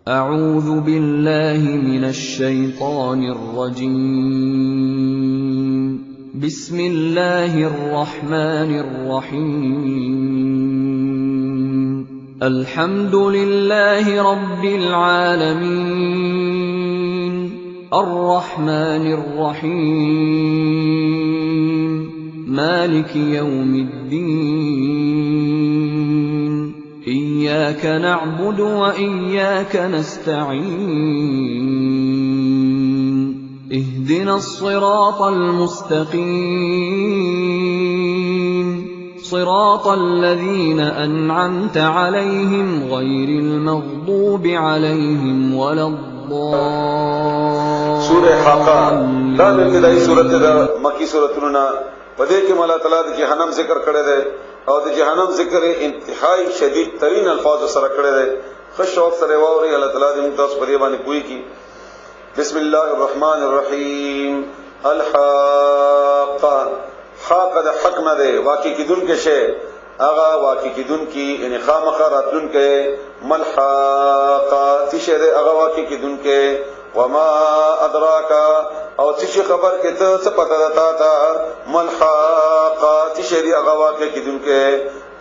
أعوذ بالله من الشيطان الرجيم. بسم الله الرحمن الرحيم. الحمد لله رب العالمين. الرحمن الرحيم. مالك يوم الدين. إياك نعبد وإياك نستعين. اهدنا الصراط المستقيم. صراط الذين أنعمت عليهم غير المغضوب عليهم ولا الضالين. سورة حاقہ دا ابتدائی سورت دا مکی سورتنا پدې کې مولا تعالی د جهنم ذکر کړی دی او د جهنم ذکر انتهائی شدید ترین الفاظ سره کړی دی. خوش شوق سره واوري الله تعالی دې موږ تاسو په دې باندې پوي کی. بسم الله الرحمن الرحیم. الحاقہ حاقہ د حق نه دی واقع کیدون کې شی هغه واقع کیدون کی ان خامخ راتلون کې ملحاقہ چې شی دی هغه واقع کیدون کې وما ادراک او چې خبر کې ته څه پته ده تا ملحاقہ چې شی دی هغه واقع کیدون کې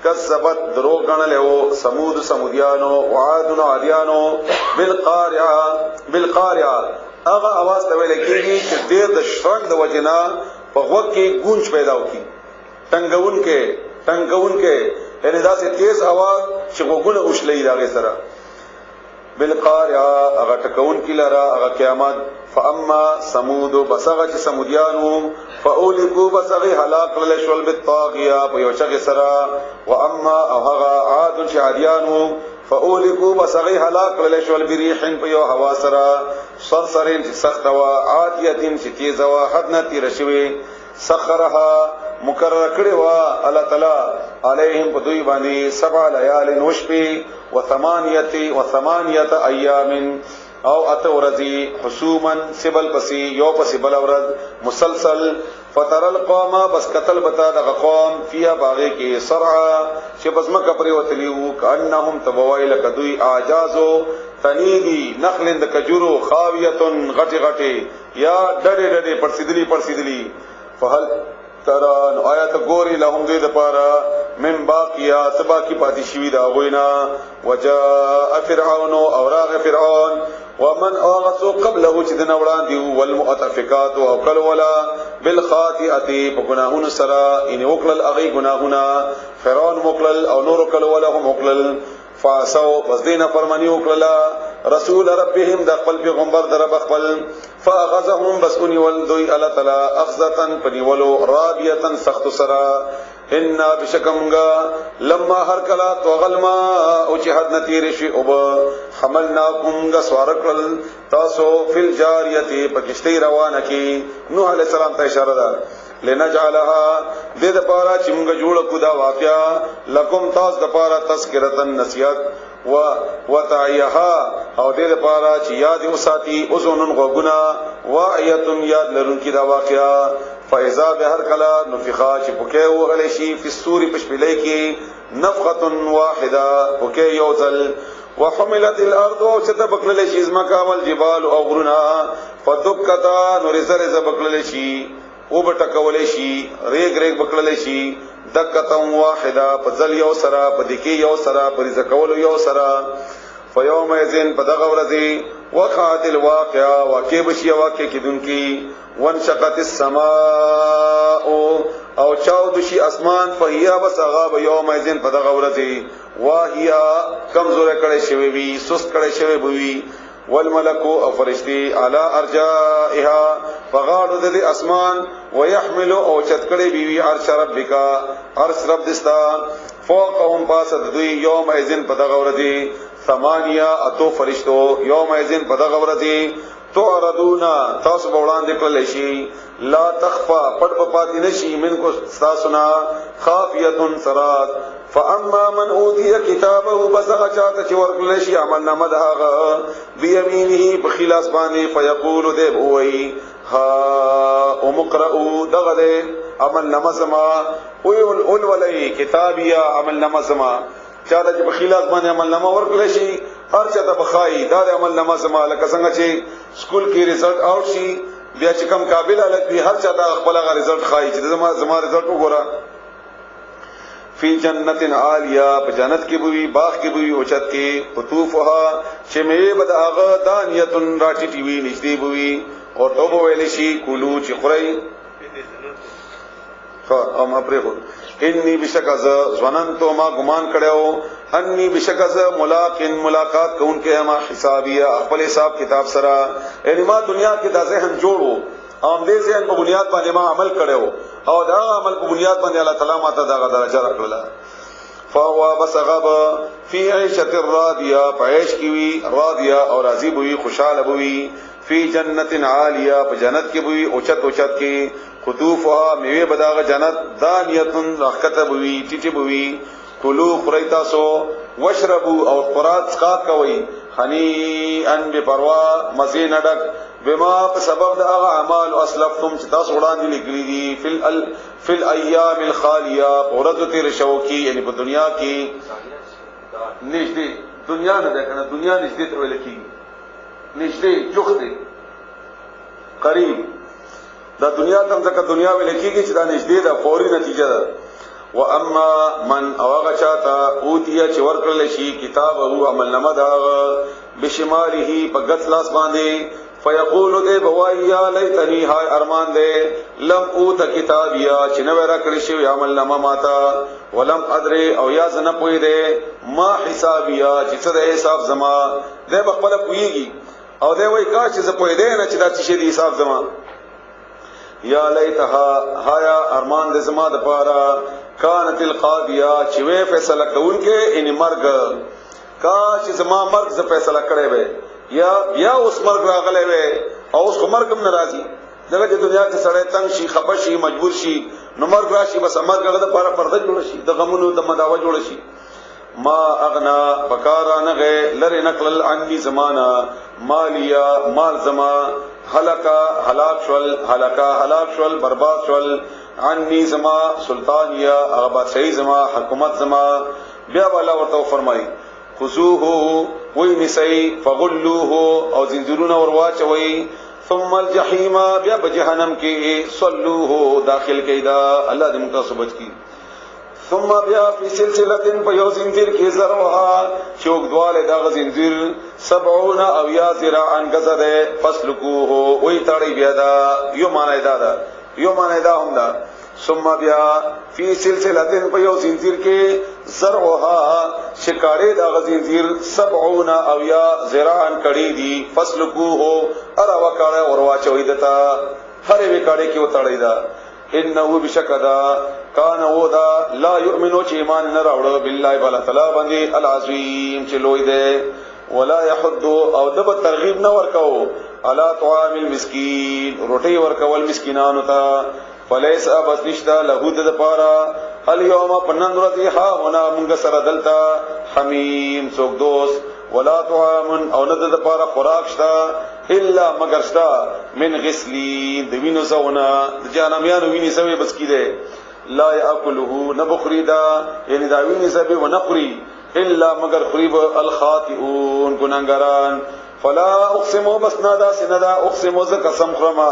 کذبت درو غنلو سمود سمودیانو وعاد عادیانو بالقارعه هغه आवाज ته ویل کېږي چې ډېر د شرنګ د وجنا په وخت کې گونج پیدا وکړي ټنګون کې یعنی دا سه تیز आवाज چې وګونه اوښلې راغی سره بالقارعه هغه ټکون کې لرا هغه قیامت. فاما ثمود بسغه سمودیانو فاولکوا بسغه هلاک لشل بالطاغیه په یو چغه سره. واما هغه عاد شعریانو فاولکوا بسغه هلاک لشل بريح په یو هوا سره صرصرین سخت وا عادیتین چې تیز وا حدنا تیر شوی سخرها مکرر کړي وا الله تعالی علیهم په دوی باندې 7 لیال نوشبی وثمانیه ایام او اتورزی حسومن سبل پسی یو پسی بل اورد مسلسل. فتر القوم بس قتل بتا د قوم فيها باغی کې صرعا چې بس مکه پرې وتلیو کانهم تبوایل کدوی اعجازو تنیدی نخلند کجورو خاویتن غټي یا ډډه پرسیدلی فهل تران آیات ګوري لهم دې د پاره من باقیا سبا کی پاتې شوی دا غوینا. وجاء فرعون او راغ فرعون ومن اغسو قبله چې دنا وړاندې والمؤتفقات او کل ولا بالخاطئه په گناهونو سره ان وکړل اغي گناهونه فرعون وکړل او نور کل ولا هم وکړل. فاسو بس دینه فرمانی وکړه رسول ربهم د خپل پیغمبر در خپل فاغذهم بسونی ولذي الله تعالی اخذتن پنیولو رابیتن سخت سرا. ان بشکمغا لما هر کلا توغلما او جهاد نتیر شی او حملناکم غسوارکل تاسو فل جاریه پکشتی روانه کی نوح علیہ السلام ته اشاره ده لنجعلها دې د پاره چې موږ جوړ کو دا واقعا لکم تاس د پاره تذکرتن نصیحت وتعیها او دې د پاره چې یاد وساتي اوزونن غوګنا وایتن یاد لرون کی دا واقعا. فاذا بهر کلا نفخا چې پوکه وغلی شي په سوري پشپلې کې نفخه واحده پوکه یوزل. وحملت الارض او ستبقل شي زمکا والجبال او غرنا فدکتا نورزر زبقل شي او بټکول شي ریګ بکړل شي دکتم واحده پزل یو سرا پدکی یو سرا پرزکول یو سرا. فیوم یذین بدغ ورذی وقعت الواقعه واقع بشی واقع کیدون کی. وانشقت السماء او چاود شي اسمان فهیا بسغاب یوم یذین بدغ ورذی واهیا کمزور کړي شوی وی سست کړي شوی وی. والملك او فرشتي على ارجائها فغاد د اسمان ويحمل او چتکړي بیوی عرش ربک عرش رب دستا فوقهم پاسد دوی یوم ایذن پدغ ورذی ثمانیه اتو فرشتو یوم ایذن پدغ ورذی تعرضونا تاسو وړاندې کړل شي لا تخفى پټ پاتې نشي منکو تاسونا خافیه سرات. فاما من اوتي كتابه بسغ چاته چې ورکړل شي عمل نامه دهغه بيمينه بخلاص باندې فيقول ذب وي ها ومقرؤ دغه عمل نامه سما ويقول ولي كتابيا عمل نامه سما چا د بخیلات باندې عمل نامه ورکړل شي هر چا ته بخای دا د عمل نامه زما لکه څنګه چې سکول کې رزلټ آوټ شي بیا چې کم قابل الک وي هر چا ته خپل غا رزلټ خای چې زما رزلټ وګوره فی جنت عالیہ بجنت کی بوئی باغ کی بوئی اوچت کی قطوفها چمه بد اغه دانیتن راټی ټی وی نږدې بوئی او تو بو ویل شي کولو چې خوري او ما پرې خو انی بشکاز ظننتو ما ګمان کړو انی بشکاز ملاقات کوونکې ما حسابیه خپل حساب کتاب سره یعنی ما دنیا کې د ذهن جوړو ام دې ذهن په بنیاد باندې ما عمل کړو او دا عمل په بنیاد باندې الله تعالی ماته دا درجه راکړه فهو بسغب فی عیشة راضیه پایش کی وی راضیه او راضی بوی خوشاله بوی فی جنت عالیه په جنت کې بوی اوچت کې قطوفها میوه بداغه جنت دانیتن رحکته بوی ټیټه بوی کلو خریتا سو واشربوا او قرات سقات کوي هنیئا بپروا مزین ډک بما په سبب د هغه اعمال او اسلفتم چې تاسو وړاندې لیکلي دي فی الایام الخالیه اورد تیر شوکی یعنی په دنیا کې نشته دنیا نه ده کنه دنیا نشته ته ویل کیږي نشته جوخته قریب دا دنیا تم ځکه دنیا ویل کیږي چې دا نشته ده فوري نتیجه ده و اما من اوغه چاته اوتیه چې ورکړل شي کتاب او عمل نامه دا بشماله په غت لاس باندې فیقول دے بوائی یا لیتنی ہائے ارمان دے لم اوت کتابیا چنوے رکڑی شو یا عمل نما ماتا ولم ادرے او یا زن پوئی دے ما حسابیا چیسا دے حساب زما دے بخبلا پوئیگی او دے وی کاش چیسا پوئی دے نا چیدا چیشے دی حساب زما یا لیتہا ہایا ارمان دے زما دپارا کانت القاضیا چوے فیصلہ کون کے انہی مرگ کاش زما مرگ ز فیصلہ کرے وے یا اوس مرګ راغلی وي او اوس مرګ هم ناراضي دغه د دنیا کې سړی تنگ شي خپه شي مجبور شي نو مرګ راشي بس مرګ هغه د لپاره پرده جوړ شي د غمونو د مداوا جوړ شي ما اغنا بکارا نغه لری نقل عني زمانہ مالیا مال زما هلاک شول برباد شول عني زما سلطانیا هغه بادشاہي زما حکومت زما بیا والا ورته فرمایي خذوه وی نسی فغلوه او زنجرون ورواچوی ثم الجحیم بیا بجہنم کی صلوه داخل کیدا اللہ دې مونږ بچ کی ثم بیا فی سلسلۃ فیو زنجیر کی ذروها چوک دوال دا زنجیر 70 او یا ذراعا غزد فسلکوه وی تاړي بیا دا یو معنی دا هم دا ثم بیا فی سلسلۃ فیو زنجیر کی زرعها شکاړې دا غزنجیر 70 او یا ذراعا کړي دي فسلکوه ارا وکړه اور واچوي دتا هر وکړې کې وتړی دا انه بشکدا کان ودا لا یؤمنو چې ایمان نه راوړ بالله بل تعالی باندې العظیم چې لوی دی ولا يحض او دب ترغیب نه ورکاو الا طعام المسکین روټي ورکول مسکینانو ته فلیس ابس نشتا له د پارا الیوم پنن ورځی ها ہونا موږ سره دلتا حمیم څوک دوست ولا طعام او ند د پارا خوراک شتا الا مگر شتا من غسلین د وینو زونه د جانمیانو ویني سوي بس کیده لا یاکله نبخریدا یعنی دا ویني سوي ونقری الا مگر خریب الخاطئون گناهګاران فلا اقسم بسنادا سندا اقسم ز قسم خرما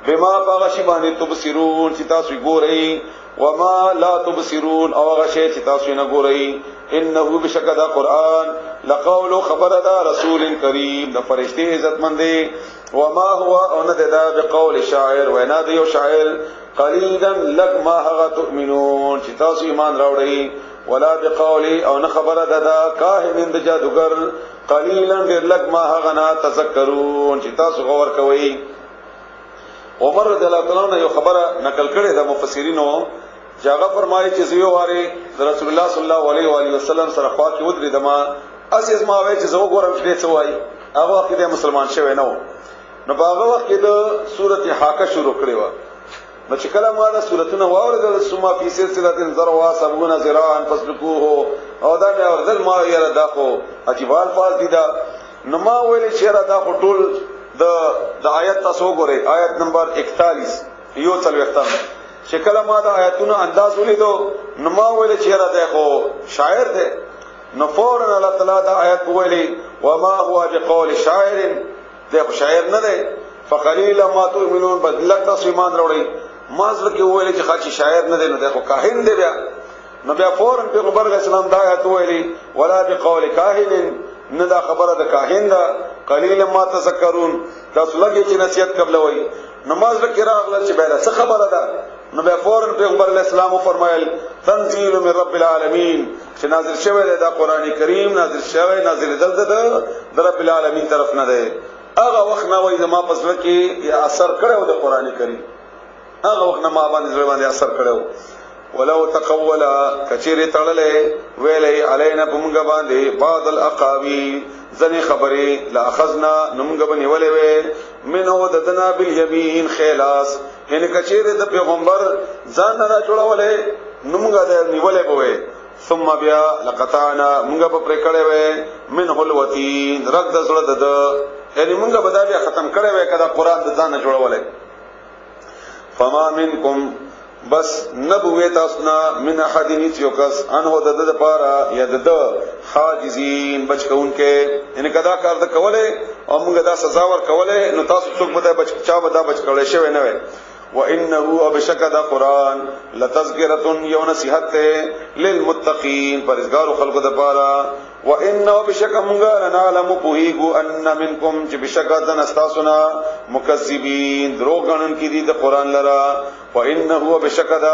بما بغشی باندې تبصرون چې تاسو ګورئ وما لا تبصرون او غشی چې تاسو نه ګورئ انه بشکد قران لقول خبر دا رسول کریم د فرشتي عزت مندي وما هو ان دا بقول شاعر وینا د یو شاعر قلیلا لک ما هغه تؤمنون چې تاسو ایمان راوړئ ولا بقول او نه خبر دا کاهن د جادوګر قلیلا ډیر لک ما هغه نه تذکرون چې تاسو غور کوئ عمر رضی الله تعالی عنہ یو خبره نقل کړي د مفسرینو جاغه فرمایي چې زیو واره رسول الله صلی الله علیه و علیه وسلم سره خوا کې ودرې دما اساس ما وای چې زو ګورم چې څه وای هغه وخت د مسلمان شوی نو په هغه وخت د سورته حاقه شروع کړي و نو چې کله ما دا سورته نو واورد ثم فی سلسله ذروا 70 ذراعا فسلكوه او دا مې اوردل ما یې را داخو اجوال فال دي دا نو ما ویل چې را دا ټول د آیت تاسو ګورئ آیت نمبر 41 یو څلو ختم شکل ما د آیاتونو انداز ولیدو نو ما ویل چې را ده خو شاعر ده نو فورن الله تعالی دا آیت ویلي وما هو بقول شاعر ده شاعر نه ده فقليلا ما تؤمنون بدلک تاسو ایمان وروړي ما ځل کې ویلي چې خاص شاعر نه ده نو ده کاهن دی بیا نو بیا فورن پیغمبر اسلام دا آیت ویلي ولا بقول کاهن نه دا خبره د کاهن ده قليلا ما تذكرون تاسو لګي چې نصیحت قبلوي نماز کې راغله چې بیا څه خبره ده نو بیا فورن پیغمبر اسلام فرمایل تنزيل من رب العالمین چې نازل شوی دی دا قران کریم نازل شوی نازل دلته د رب العالمین طرف نه دی هغه وخت نه وای زما پس کې اثر کړو د قران کریم هغه وخت نه ما باندې ځوان باندې اثر کړو ولو تقول کچيري تړلې ویلې علينا بمغه باندې بعض الاقاويل ځنې خبرې لا اخذنا نمغه باندې ولې وې منه ددنا باليمين خلاص یعنی کچيري د پیغمبر ځان نه جوړولې نمغه د نیولې بوې ثم بیا لقطعنا مونږه په پرې کړې وې من حلوتين رد زړه د یعنی مونږه به دا بیا ختم کړې وې کدا قران د ځان نه جوړولې فما منکم بس نبوه تاسنا من حدینی چوکس انہو دد پارا یا دد حاجزین بچ کونکے یعنی کدا کار د کوله او موږ دا سزا ور کوله نو تاسو څوک به بچ چا به دا بچ کولای شوی نه وي وانه وبشکد قران لتذکرۃ یو نصیحت للمتقین پرهیزګار خلقو د پارا وانه وبشک موږ نعلم پوهیګو ان منکم چې بشکد نستاسنا مکذبین دروغ غنن کی دي د قران لرا وانه وبشکد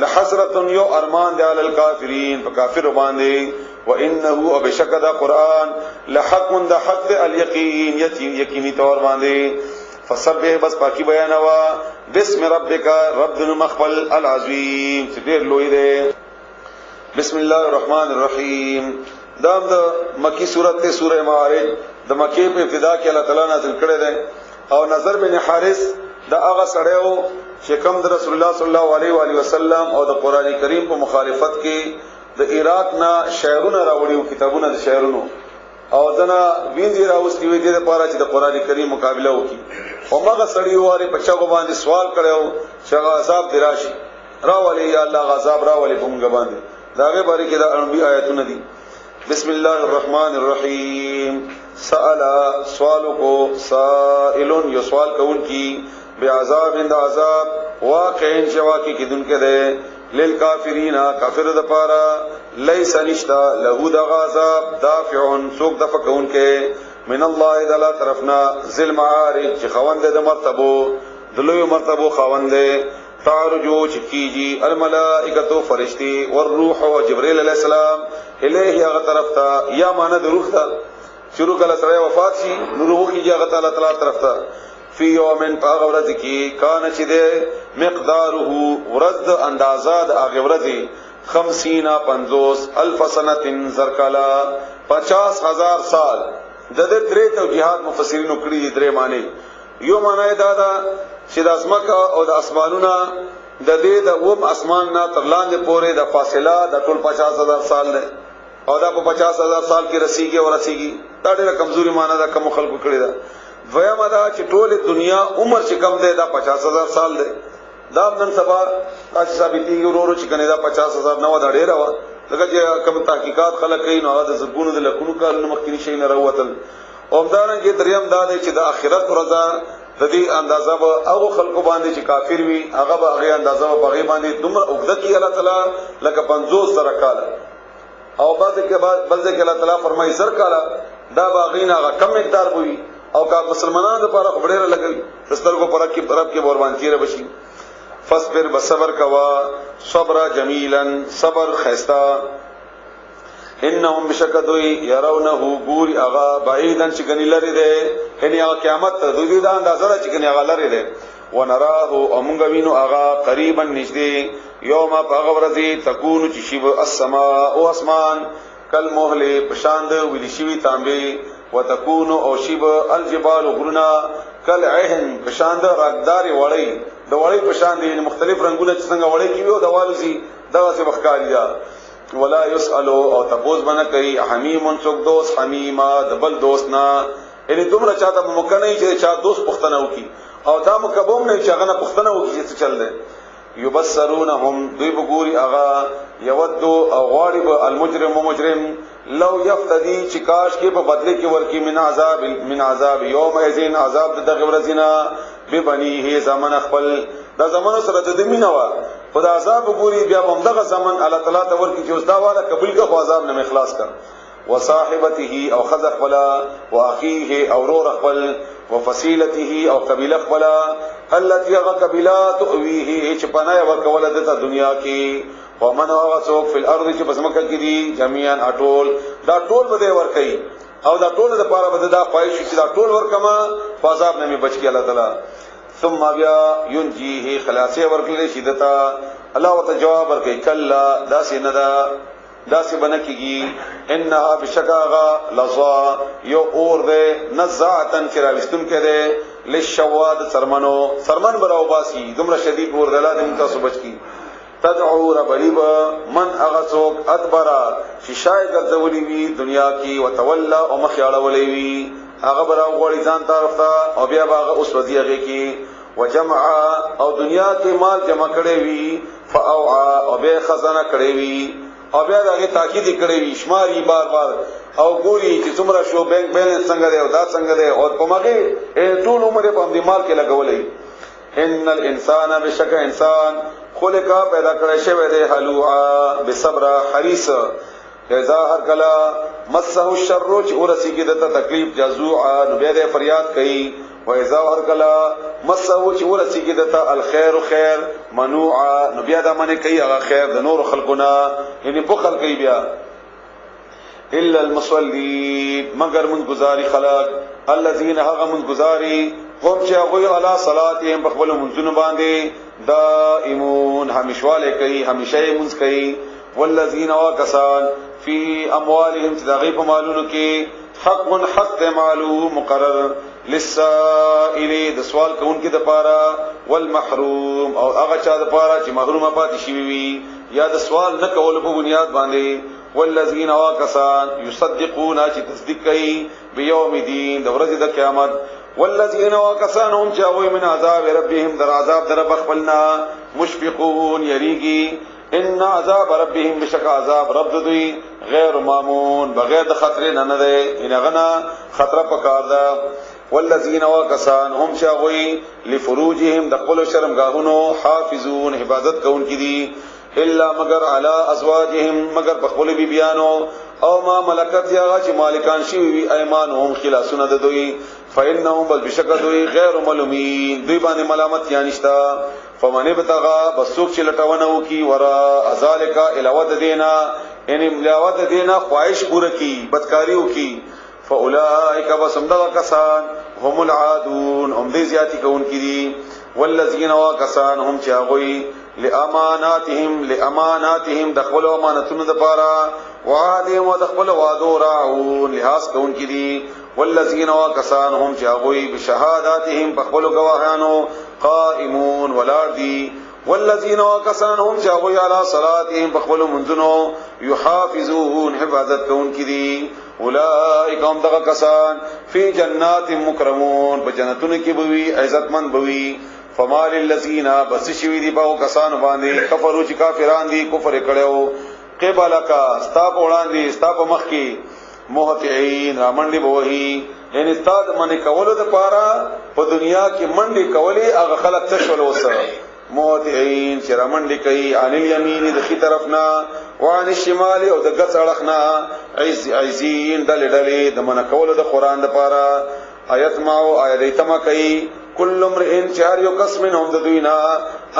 لحسرۃ یو ارمان دی علی الکافرین فکافر باندې وانه وبشکد قران لحق د حق الیقین یقینی طور باندې فسبح بس پاکی بیان وا بسم ربک رب المخبل العظیم چې ډیر لوی دی بسم الله الرحمن الرحیم دا د مکی سورته سوره معارج د مکی په ابتدا کې الله تعالی نازل کړی دی او نظر بن حارث دا هغه سړیو چې کوم د رسول الله صلی الله علیه و علیه وسلم او د قران کریم په مخالفت کې د عراق نه شعرونه راوړیو کتابونه د شعرونو او دنا وینځي راوستي وي د لپاره چې د قران کریم مقابله وکړي او هغه سړی واره په چاغو باندې سوال کړو چې عذاب دراشي راولي یا الله غضب راولي په موږ باندې داغه باره کې د انبیاء آیتونه دي بسم الله الرحمن الرحیم سأل سوالو کو سائلون یو سوال کون کی بعذاب اند عذاب واقعین شواکی کی دن کے دے للکافرین کافر د پارا لیس نشتا له د عذاب دافعون سوق دفع کون کے من الله تعالی طرفنا ذل معارج چې خوند د مرتبو دلوی مرتبو خوند تعرجو چکیجی الملائکتو فرشتی والروح و جبریل علیہ السلام الیه هغه طرف ته یا معنی د روح ته شروع کله سره وفات شي نو روح کیږي هغه تعالی طرف ته فی یومن پاغه ورځ کې کان چې ده مقداره ورځ اندازاد هغه ورځ 50 الف سنه زرکلا 50000 سال د دې درې توجیهات مفسرینو کړی درې معنی یو معنی دا چې د اسماء او د اسمانونو د دې د اوم اسمان نه تر لاندې پورې د فاصله د ټول 50000 سال نه او دا په 50000 سال کې رسیږي او رسیږي دا ډېر کمزوري معنی ده کوم خلکو کړی دا دویم دا چې ټول دنیا عمر چې کم ده دا 50000 سال ده دا نن سبا تاسو ثابتېږي ورورو چې کنه دا 50000 نو دا ډېر و لکه چې کوم تحقیقات خلک کوي نو دا زګونو د لکونو کارونه مخکې شي نه راوتل او دا کې دریم دا دی چې د آخرت ورځ د دې اندازه به هغه خلکو باندې چې کافر وي هغه به هغه اندازه به هغه باندې دومره وګړه کې الله تعالی لکه 50 سره کال او بعد کې بلځه کې الله تعالی فرمایي سر کال دا باغینا هغه کم مقدار وي او کا مسلمانانو لپاره خبره لګي دسترګو پر کې طرف کې قربان کیره بشي فصبر بصبر کوا صبر جمیلا صبر خيستا انهم بشکدوی يرونه غور اغا بعیدن چې کني لري ده کني هغه قیامت ته دوی دا اندازه چې کني هغه لري ده ونراه امغه وینو اغا قریبا نږدې یوم پاغورزی تکون چې شیب السماء او اسمان کل موهله پشاند ویلی شوی تانبه وتكون او شیب الجبال غرنا کل عهن پشاند راګداري وړي د وړي پشاند مختلف رنگونه چې څنګه وړي کیو د والوزی دغه څه بخکاری دا ولا يسالو او تبوز بنه کوي حمیم څوک دوست حمیما دبل دوست نا یعنی دومره چاته ممکن نه چې چا دوست پختنه وکي او دا مکبوم نه چې هغه نه پختنه وکي چې چل دی یبصرونهم دوی بګوري اغا یودو او غواړي المجرم مجرم لو یفتدی چې کاش کې په بدله کې ورکی من عذاب یوم یذین عذاب دغه ورځینا ببنیه زمن خپل دا زمانو سره د دمینه وا خدا عذاب ګوري بیا هم دغه زمن الله تعالی ته ورکی چې اوس دا والا قبول کا خو عذاب نه اخلاص کړ وصاحبته او خذ خپلا واخيه او رور خپل وفصيلته او قبيله خپلا التي قبيله تؤويه چې پناه ورکول د دنیا کې ومن وغسوق في الارض چې بسمکه کې دي جميعا اټول دا ټول بده ور کوي او دا ټول د پاره بده دا خواهش چې دا ټول ور کما فازاب نه می بچ کی الله تعالی ثم بیا ينجيه خلاصي ورکړي شدتا الله وت جواب ورکړي کلا دا سیندا دا سی بنکیږي انها بشکاغا لظا یو اور ده نزاعتن چراوستون کده للشواد سرمن براو باسی دمر شدید اور دلا دم تاسو بچ کی تدعو ربلیب من اغسوک ادبرا ششای ګرځولې وی دنیا کی وتولى او مخیاله ولې وی هغه براو غوړي ځان طرف ته او بیا هغه اوس وزیږي کی وجمع او دنیا کې مال جمع کړي وی فاوعى او به خزانه کړي وی او بیا دغه تاکید کړي وی شماري بار بار او ګوري چې څومره شو بینک بیلنس څنګه دی او دا څنګه دی او په مګي ټول عمر په دې مال کې لګولې ان الانسان بشک انسان خلقا پیدا کړی شوی دی حلوعا بصبر حریص اذا هر کلا مسه الشر چې ورسیږي د تکلیف جزوعا نو بیا د فریاد کوي و اذا هر کلا مسه چې ورسیږي د الخير خیر منوعا نو بیا د منی کوي هغه خیر د نور خلقنا یعنی بخل کوي بیا الا المصلين مگر من گزاري خلق الذين هغه من گزاري هم چې هغه علی صلاتهم بخبل منځونه باندې دائمون همیشواله کوي همیشه منځ کوي والذین واکسان فی اموالهم تدغیب مالونو کې حق معلوم مقرر للسائل د سوال کوونکې د پاره والمحروم او هغه چا د پاره چې محروم پاتې شي وي یا د سوال نه کول په بنیاد باندې والذین واکسان یصدقون چې تصدیق کوي بیوم الدین د ورځې د قیامت والذین واکسان هم چاوي من عذاب ربهم در عذاب در بخبلنا مشفقون یریږي ان عذاب ربهم بشک عذاب رب دوی غیر مامون بغیر د خطر نه نه ده انغنا خطر پکار ده والذین واکسان هم چاوي لفروجهم د خپل شرمګاهونو حافظون حفاظت کوونکي دي الا مگر علی ازواجهم مگر بخبل بی بیانو او ما ملکت یا چې مالکان شي وي ایمانهم خلاصونه د دوی فإنهم بل بشک دوی غیر ملومین دوی باندې ملامت یا نشتا فمن ابتغى بسوک چې لټونه وکي ورا ذالک الواد دینا ان ملاوت دینا خواهش پوره کی بدکاری وکي فاولئک بسمدغ کسان هم العادون هم دې زیاتی کوونکي دي والذین واکسان هم چاغوي لاماناتهم دخل امانتونو د پاره وعدهم ودخل وعدو راعون لحاظ کوونکي دي والذین واکسان هم چاغوي بشهاداتهم بخبل گواهانو قائمون ولادي والذین واکسان هم چاغوي علی صلاتهم بخبل منذنو يحافظون حفاظت کوونکي دي اولئک هم دغه کسان فی جنات مکرمون بجنتونو کې بوي عزتمن بوي فمال الذین بس شوی دی باو کسان باندې کفرو چې کافران دي کفر کړو قبلک استاب وړاندې استاب مخ کې موهتعين رامنډي بوهي ان استاد من کولو د پاره په دنیا کې منډي کولې هغه خلک څه شول وسه موهتعين چې رامنډي کوي ان الیمین د خي طرفنا وان الشمال او د ګس اړخنا عزین دلې د من کولو د قران د پاره آیت ماو آیتما کوي کل امرئ چار یو کس منهم د دوینا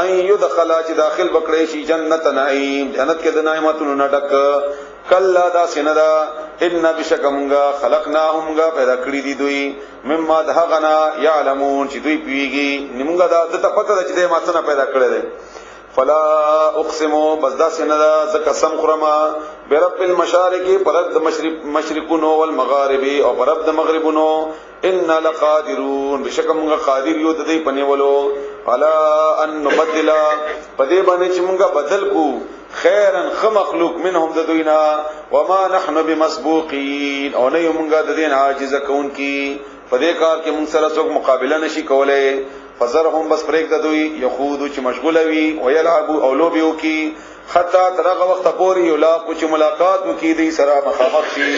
ان يدخل چې داخل بکړي شي جنت نعیم جنت کې د نعمتونو نه ډک کلا دا سیندا ان بشکمغا خلقناهمغا پیدا کړی دي دوی مما دهغنا يعلمون چې دوی پیږي نیمغا د تپته چې ما څنګه پیدا کړی دي فلا اقسم بس دا سیندا ز قسم خرما برب المشارق پرد مشرقونو والمغارب او پرد مغربونو ان لقادرون بشکمغا قادر یو د دې پنیولو الا ان نبدل پدې باندې چې مونږه بدل کو خیرا خمخلوق منهم د دوینا وما نحن بمسبوقين او نه مونږه د دین عاجز کون کی په دې کار کې مونږ سره څوک مقابله نشي کولای فزرهم بس پریک د دوی یخودو چې مشغوله وي او یلعبوا او لوبیو کی حتی ترغه وخت پورې یلاقو چې ملاقات وکي دي سره مخامخ شي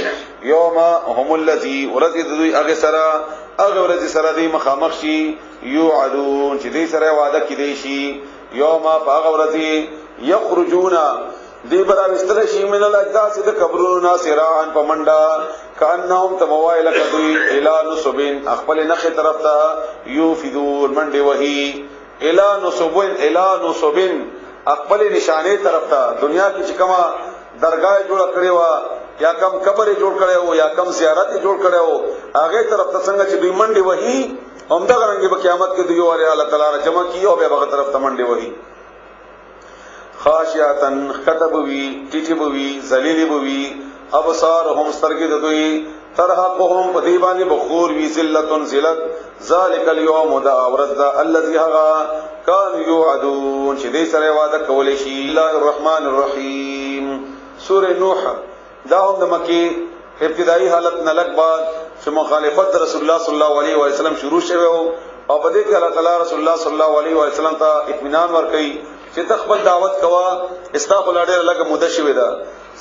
یوم هم الذی ورځ د دوی هغه سره ورځ سره دی مخامخ شي یوعدون چې دې سره وعده کړي شي یوم هغه ورځ یخرجون دی برا مستر شي من الاجداث د قبرونو ناصران پمنډا کانهم تموایل کدوی الی نصبین خپل نخ طرف ته یوفذون منډه وهی الی نصبین خپل نشانه طرف ته دنیا کې چې کما درگاه جوړ کړي وا یا کم قبر جوړ کړي وو یا کم زیارت جوړ کړي وو هغه طرف ته څنګه چې دوی منډه وهی همدا غرانګي په قیامت کې دوی واره الله تعالی جمع کیو به هغه طرف ته منډه وهی خاشعتن خطبوی ټیټبوی ذلیلبوی ابصارهم سترګې دوی ترحقهم پدیبانی بخور وی ذلتن ذلت ذالک اليوم دا ورذ الذي هغا كان يوعدون چې دې سره وعده کولې شي الله الرحمن الرحیم سوره نوح دا هم د مکی ابتدایي حالت نه لګ بعد چې مخالفت رسول الله صلی الله علیه و سلم شروع شوه او په دې کې الله تعالی رسول الله صلی الله علیه و سلم ته اطمینان ورکړي چې تخبل دعوت کوا استغفر ډېر لګ مده شوی دا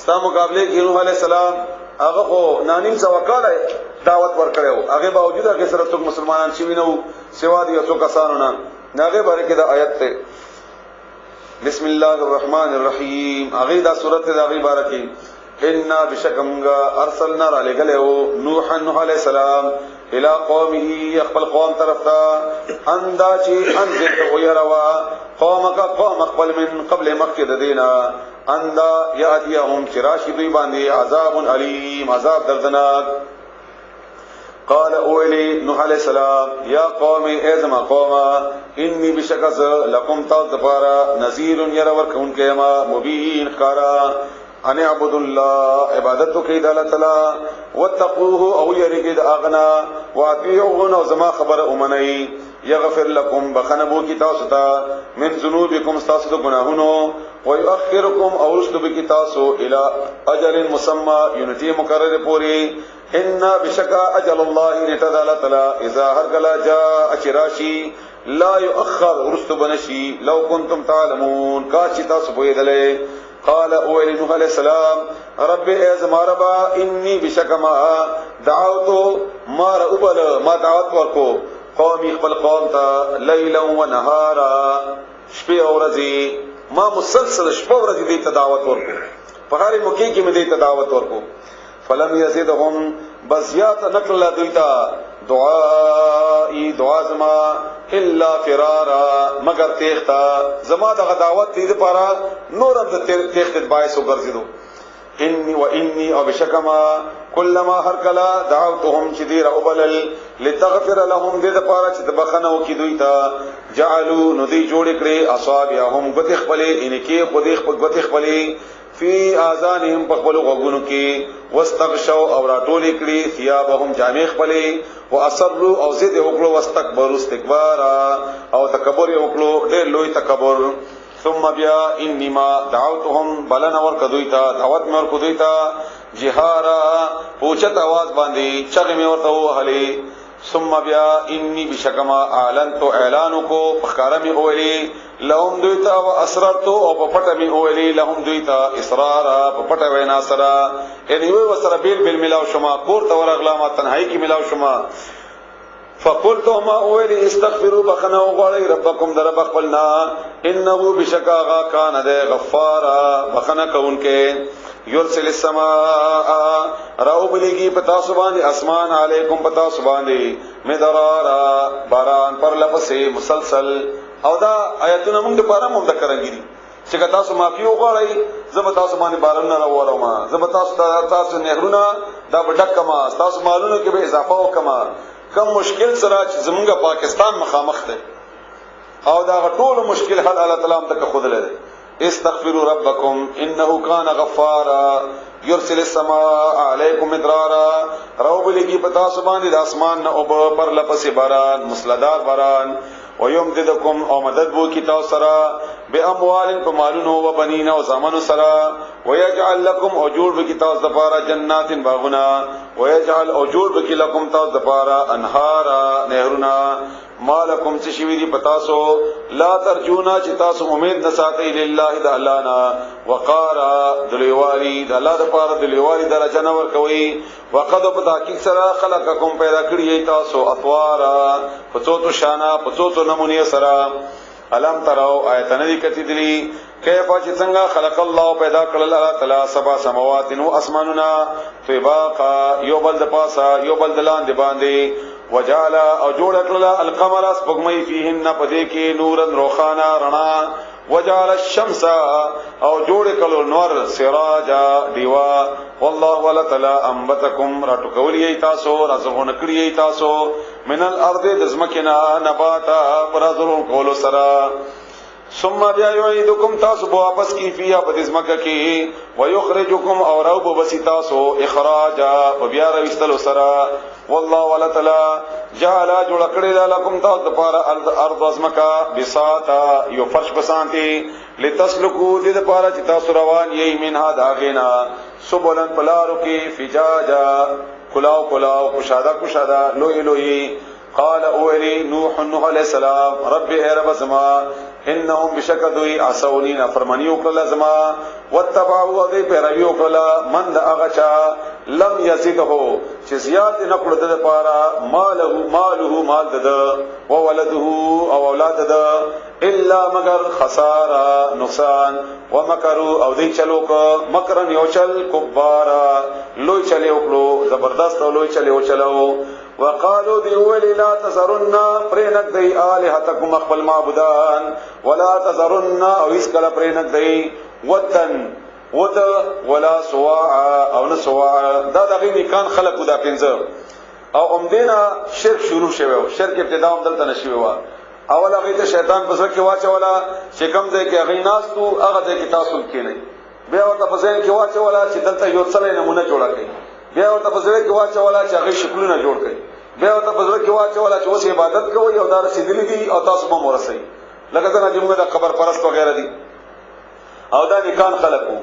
ستا مقابله کې نوح علیہ السلام هغه خو نانیم سوکاله دعوت ورکړو هغه باوجود هغه سره څوک مسلمانان شوی نو سوا دي څوک کسانو نه هغه باندې کې دا آیت ته بسم الله الرحمن الرحیم هغه دا سورته دا هغه بارکه ان بشکمغا ارسلنا علیه نوح علیہ السلام الى قومه خپل قوم طرف ته اندا چې انذر ويروا قومک قوم خپل من قبل مکه د دینا اندا یاتیهم چراشی دوی باندې عذاب علیم عذاب دردناک قال اولی نوح علیہ السلام یا قوم ازما قوم انی بشکز لکم تذبارا نذیر يرور کون کما مبین قرا ان اعبد الله عبادت کوي د الله تعالی واتقوه او يرجد اغنا واطيعون او زما خبر امني يغفر لكم بخنبو کی تاسو ته من ذنوبكم تاسو د گناهونو ويؤخركم او رسل کی تاسو الى اجل مسمى ينتي مقرر پوری ان بشکا اجل الله نتذل تعالی اذا هرگلا جاء اشراشی لا يؤخر رسل بنشي لو كنتم تعلمون کاش تاسو پوهیدلې قال اول نوح علیہ السلام رب ازما ربا انی بشکما دعوتو ما ربل ما دعوت ورکو قومی خپل قوم ته لیلا و نهارا شپه او ورځې ما مسلسل شپه ورځې دې ته دعوت ورکو په هر موقع کې مې دې ته دعوت ورکو فلم یزيدهم بزیات نقل دویتا دعا زما الا فرارا مگر تیختا زما د دعوت دې لپاره نور د تیخت باعث وګرځیدو انی و انی او بشکما کلما هر کلا دعوتهم شدیر او بلل لتغفر لهم دې لپاره چې بخنه وکي دوی ته جعلوا ندی جوړ کړي اصابعهم بتخبلې انکی خودي بتخبلې فی اذانهم بخبلوا غوګونو کې واستغشوا او راټولې کړي ثيابهم جامع خپلې واصروا او زید وکړو واستكبروا استكبارا او تکبر وکړو ډېر لوی تکبر ثم بیا انما دعوتهم بلن اور کدویتا دعوت میں اور کدویتا جهارا پوچت आवाज باندې چغ میں ورته وهلي ثم بیا انی بشکما اعلنت اعلان کو فخر میں اولی لهم دویتا واسررت او پټ میں اولی لهم دویتا اصرار پټ وینا سرا یعنی وی وسره بیل ملاو شما کور تور اغلامات تنهایی کی ملاو شما فقلت ما اولی استغفروا بخنا وغړی ربکم در بخلنا انه بشکا غا کان ده غفارا بخنا کونکه یرسل السماء راو بلیگی پتا سبحان اسمان علیکم پتا سبحان مدرارا باران پر لپسه مسلسل او دا آیتونه موږ لپاره موږ ذکرانګی دي چې تاسو معافي وغواړئ زه تاسو باندې باران نه راوړم زه تاسو نهرونه دا بډکما تاسو مالونو کې به اضافه وکما کم مشکل سره چې زمونږ پاکستان مخامخ ده او دا ټول مشکل حل الله تعالی هم تک خود لري استغفروا ربکم انه کان غفارا یرسل السماء علیکم مدرارا راو بلیگی پتا سبحان د اسمان نه او پر لپس باران مسلدار باران ويمددکم او مدد بو کی تاسو سره باموال بمالونو وبنين وزمن سرا ويجعل لكم اجور بكتاز دپارا جنات باغنا ويجعل اجور بك لكم تاز دپارا انهارا نهرنا مالکم چشوی دی پتاسو لا ترجونا چتاسو امید نساتی للہ دا اللہ نا وقارا دلیواری دا اللہ دا پارا دلیواری درجہ نور کوئی وقد پتاکی سرا خلقکم پیدا کری تاسو اطوارا پچوتو شانا پچوتو نمونی سرا علم تراو آیتن دی کتی دلی کیفا چی سنگا خلق اللہ پیدا کرل اللہ تعالی سبا سمواتن و اسماننا طباقا یو بلد پاسا یو بلد لان دی باندی وجعل او جوړ کړل القمر اسبغمي فيهن پدې کې نورن روخانا رڼا وجعل الشمس او جوړ کړل نور سراجا دیوا والله ولا تعالی انبتکم راتکولی تاسو رزقون کړی تاسو من الارض دزمکنا نباتا پرازرون کولو سرا ثم بیا یعیدکم تاسو واپس کی فیا بدزمکه کی ويخرجکم اور او بسی تاسو اخراجا بیا رويستلو سرا والله ولا تعالی جعل جوړ کړی لکم تاسو لپاره ارض ازمکا بساطا یو فرش بسانتی لتسلکو دې لپاره چې تاسو روان یې منها داغینا سبولن پلارو کې فجاجا کلاو کلاو کشادا لوی لوی قال اولی نوح علیہ السلام رب اے رب زما انهم بشکدوی عصونی نافرمانی وکړه زما واتبعوا ذی پیروی وکړه من د اغچا لم یزیده چې زیات نه کړه د پاره ماله مال د او ولده او اولاد د الا مگر خسارا نقصان ومکروا او دی چلو کو مکرن یو چل کبارا لوی چلی وکړو زبردست لوی چلی وچلو وقالوا دی ولی لا تزرن پرینک دی الہتکم اخبل معبودان ولا تزرن او اسکل پرینک دی وطن ود ولا سواع او نسواع دا دغه نکان خلقو دا پنځه او امدینا شرک شروع شوه شرک ابتدا هم دلته نشوي وا اول هغه ته شیطان پسر کې واچولا چې کوم ځای کې هغه ناس تو هغه ځای کې تاسو کې نه بیا ورته پسر کې واچولا چې دلته یو څلې نمونه جوړه کړي بیا ورته پسر کې واچولا چې هغه شکلونه جوړ کړي بیا ورته پسر کې واچولا چې اوس عبادت کوي او دا رسیدلی دي او تاسو به مورسي لکه څنګه چې موږ د قبر پرست وغیرہ دي او دا نکان خلقو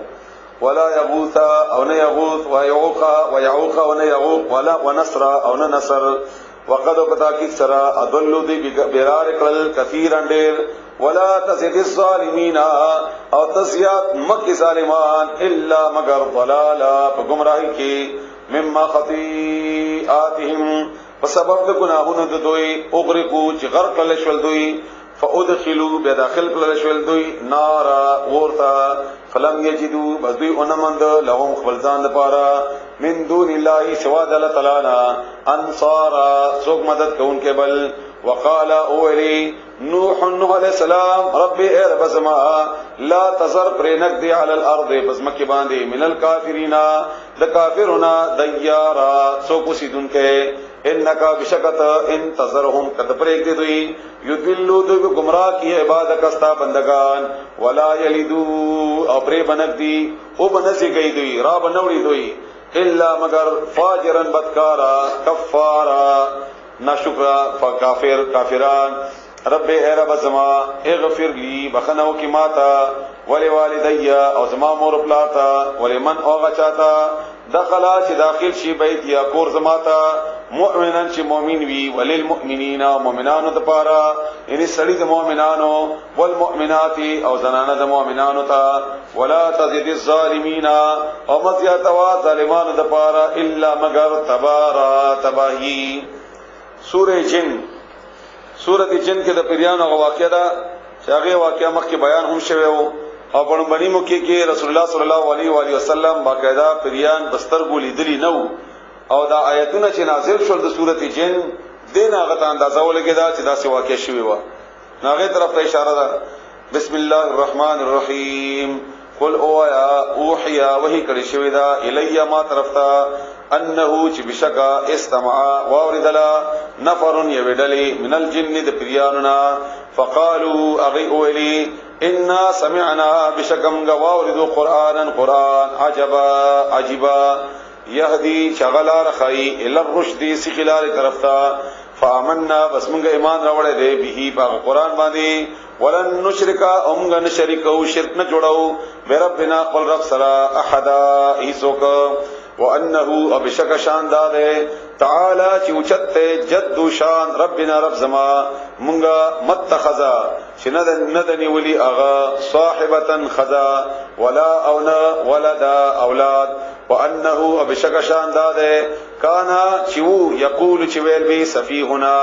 ولا يغوث او نه يغوث ويعوق او نه يعوق ولا ونصر او نه نصر وقد بتاكيد سرا اضلوا دي برار کل كثيرا دير ولا تزيد الظالمين او تزيات مكي ظالمان الا مگر ضلالا فگمراهي کی مما خطيئاتهم فسبب د گناهونو د دوی اغرقوا چې غرق کړل شول دوی فادخلوا بداخل کړل شول دوی نار ورتا فلم یجدوا بذوی انمند لهم خپلزان لپاره من دون الله سوا د الله تعالی انصارا څوک مدد کوونکې بل وقال اولی نوح علیہ السلام رب اے رب زما لا تزر پرنک دی علی الارض بزمکی باندې من الکافرین د کافرنا دیارا څوک سیدونکې انکا بشکت انتظرهم قد پریک دی دوی یدلو دوی گمراہ کی عبادت استا بندگان ولا یلدو او پری بنک دی او بنسی گئی دوی را بنوڑی دوی الا مگر فاجرا بدکارا کفارا ناشکرا فکافر کافران رب اے رب زما اغفر لی بخنو کی ماتا ولی والدی او زما مور پلاتا ولی من اوغا چاتا دخلا چی داخل شی بیت یا کور زماتا مؤمنان چی مومن وی وللمؤمنین او مومنانو دپارا یعنی سړی د مومنانو والمؤمنات او زنانه د مومنانو تا ولا تزيد الظالمین او مزیات وا ظالمانو دپارا الا مگر تبارا تباہی سورہ جن سورۃ جن کې د پیرانو واقعہ دا چې هغه واقعہ مخکې بیان هم شوی وو او په باندې مو کې رسول الله صلی الله علیه و علیه وسلم باقاعده پیران بستر ګولې دلی نو او دا آیتونه چې نازل شول د سورۃ جن دین هغه ته اندازه ولګیدا چې دا څه واقع شوی و هغه طرف ته اشاره ده بسم الله الرحمن الرحیم قل اوحی وحی کړی شوی دا الیا ما طرف ته انه چې بشکا استمع واوردلا نفر یودلی من الجن د پیراننا فقالوا اغي اولی ان سمعنا بشکم غواورد قرانا قران عجبا يهدي شغلا رخي الى الرشد سخلال طرفتا فآمنا بس منگا ایمان راوڑے دے بھی پاک قرآن باندی ولن نشرک امغن شریکو شرک نه جوړو بربنا قل رب سرا احدا ایسوک وانه ابشک شان داده تعالی چې اوچت جد شان ربنا رب زما مونږه متخذا شندنی ولی اغا صاحبتن خذا ولا اونا ولدا اولاد وانه ابشک شان داده کانا چو یقول چویل بی سفیهنا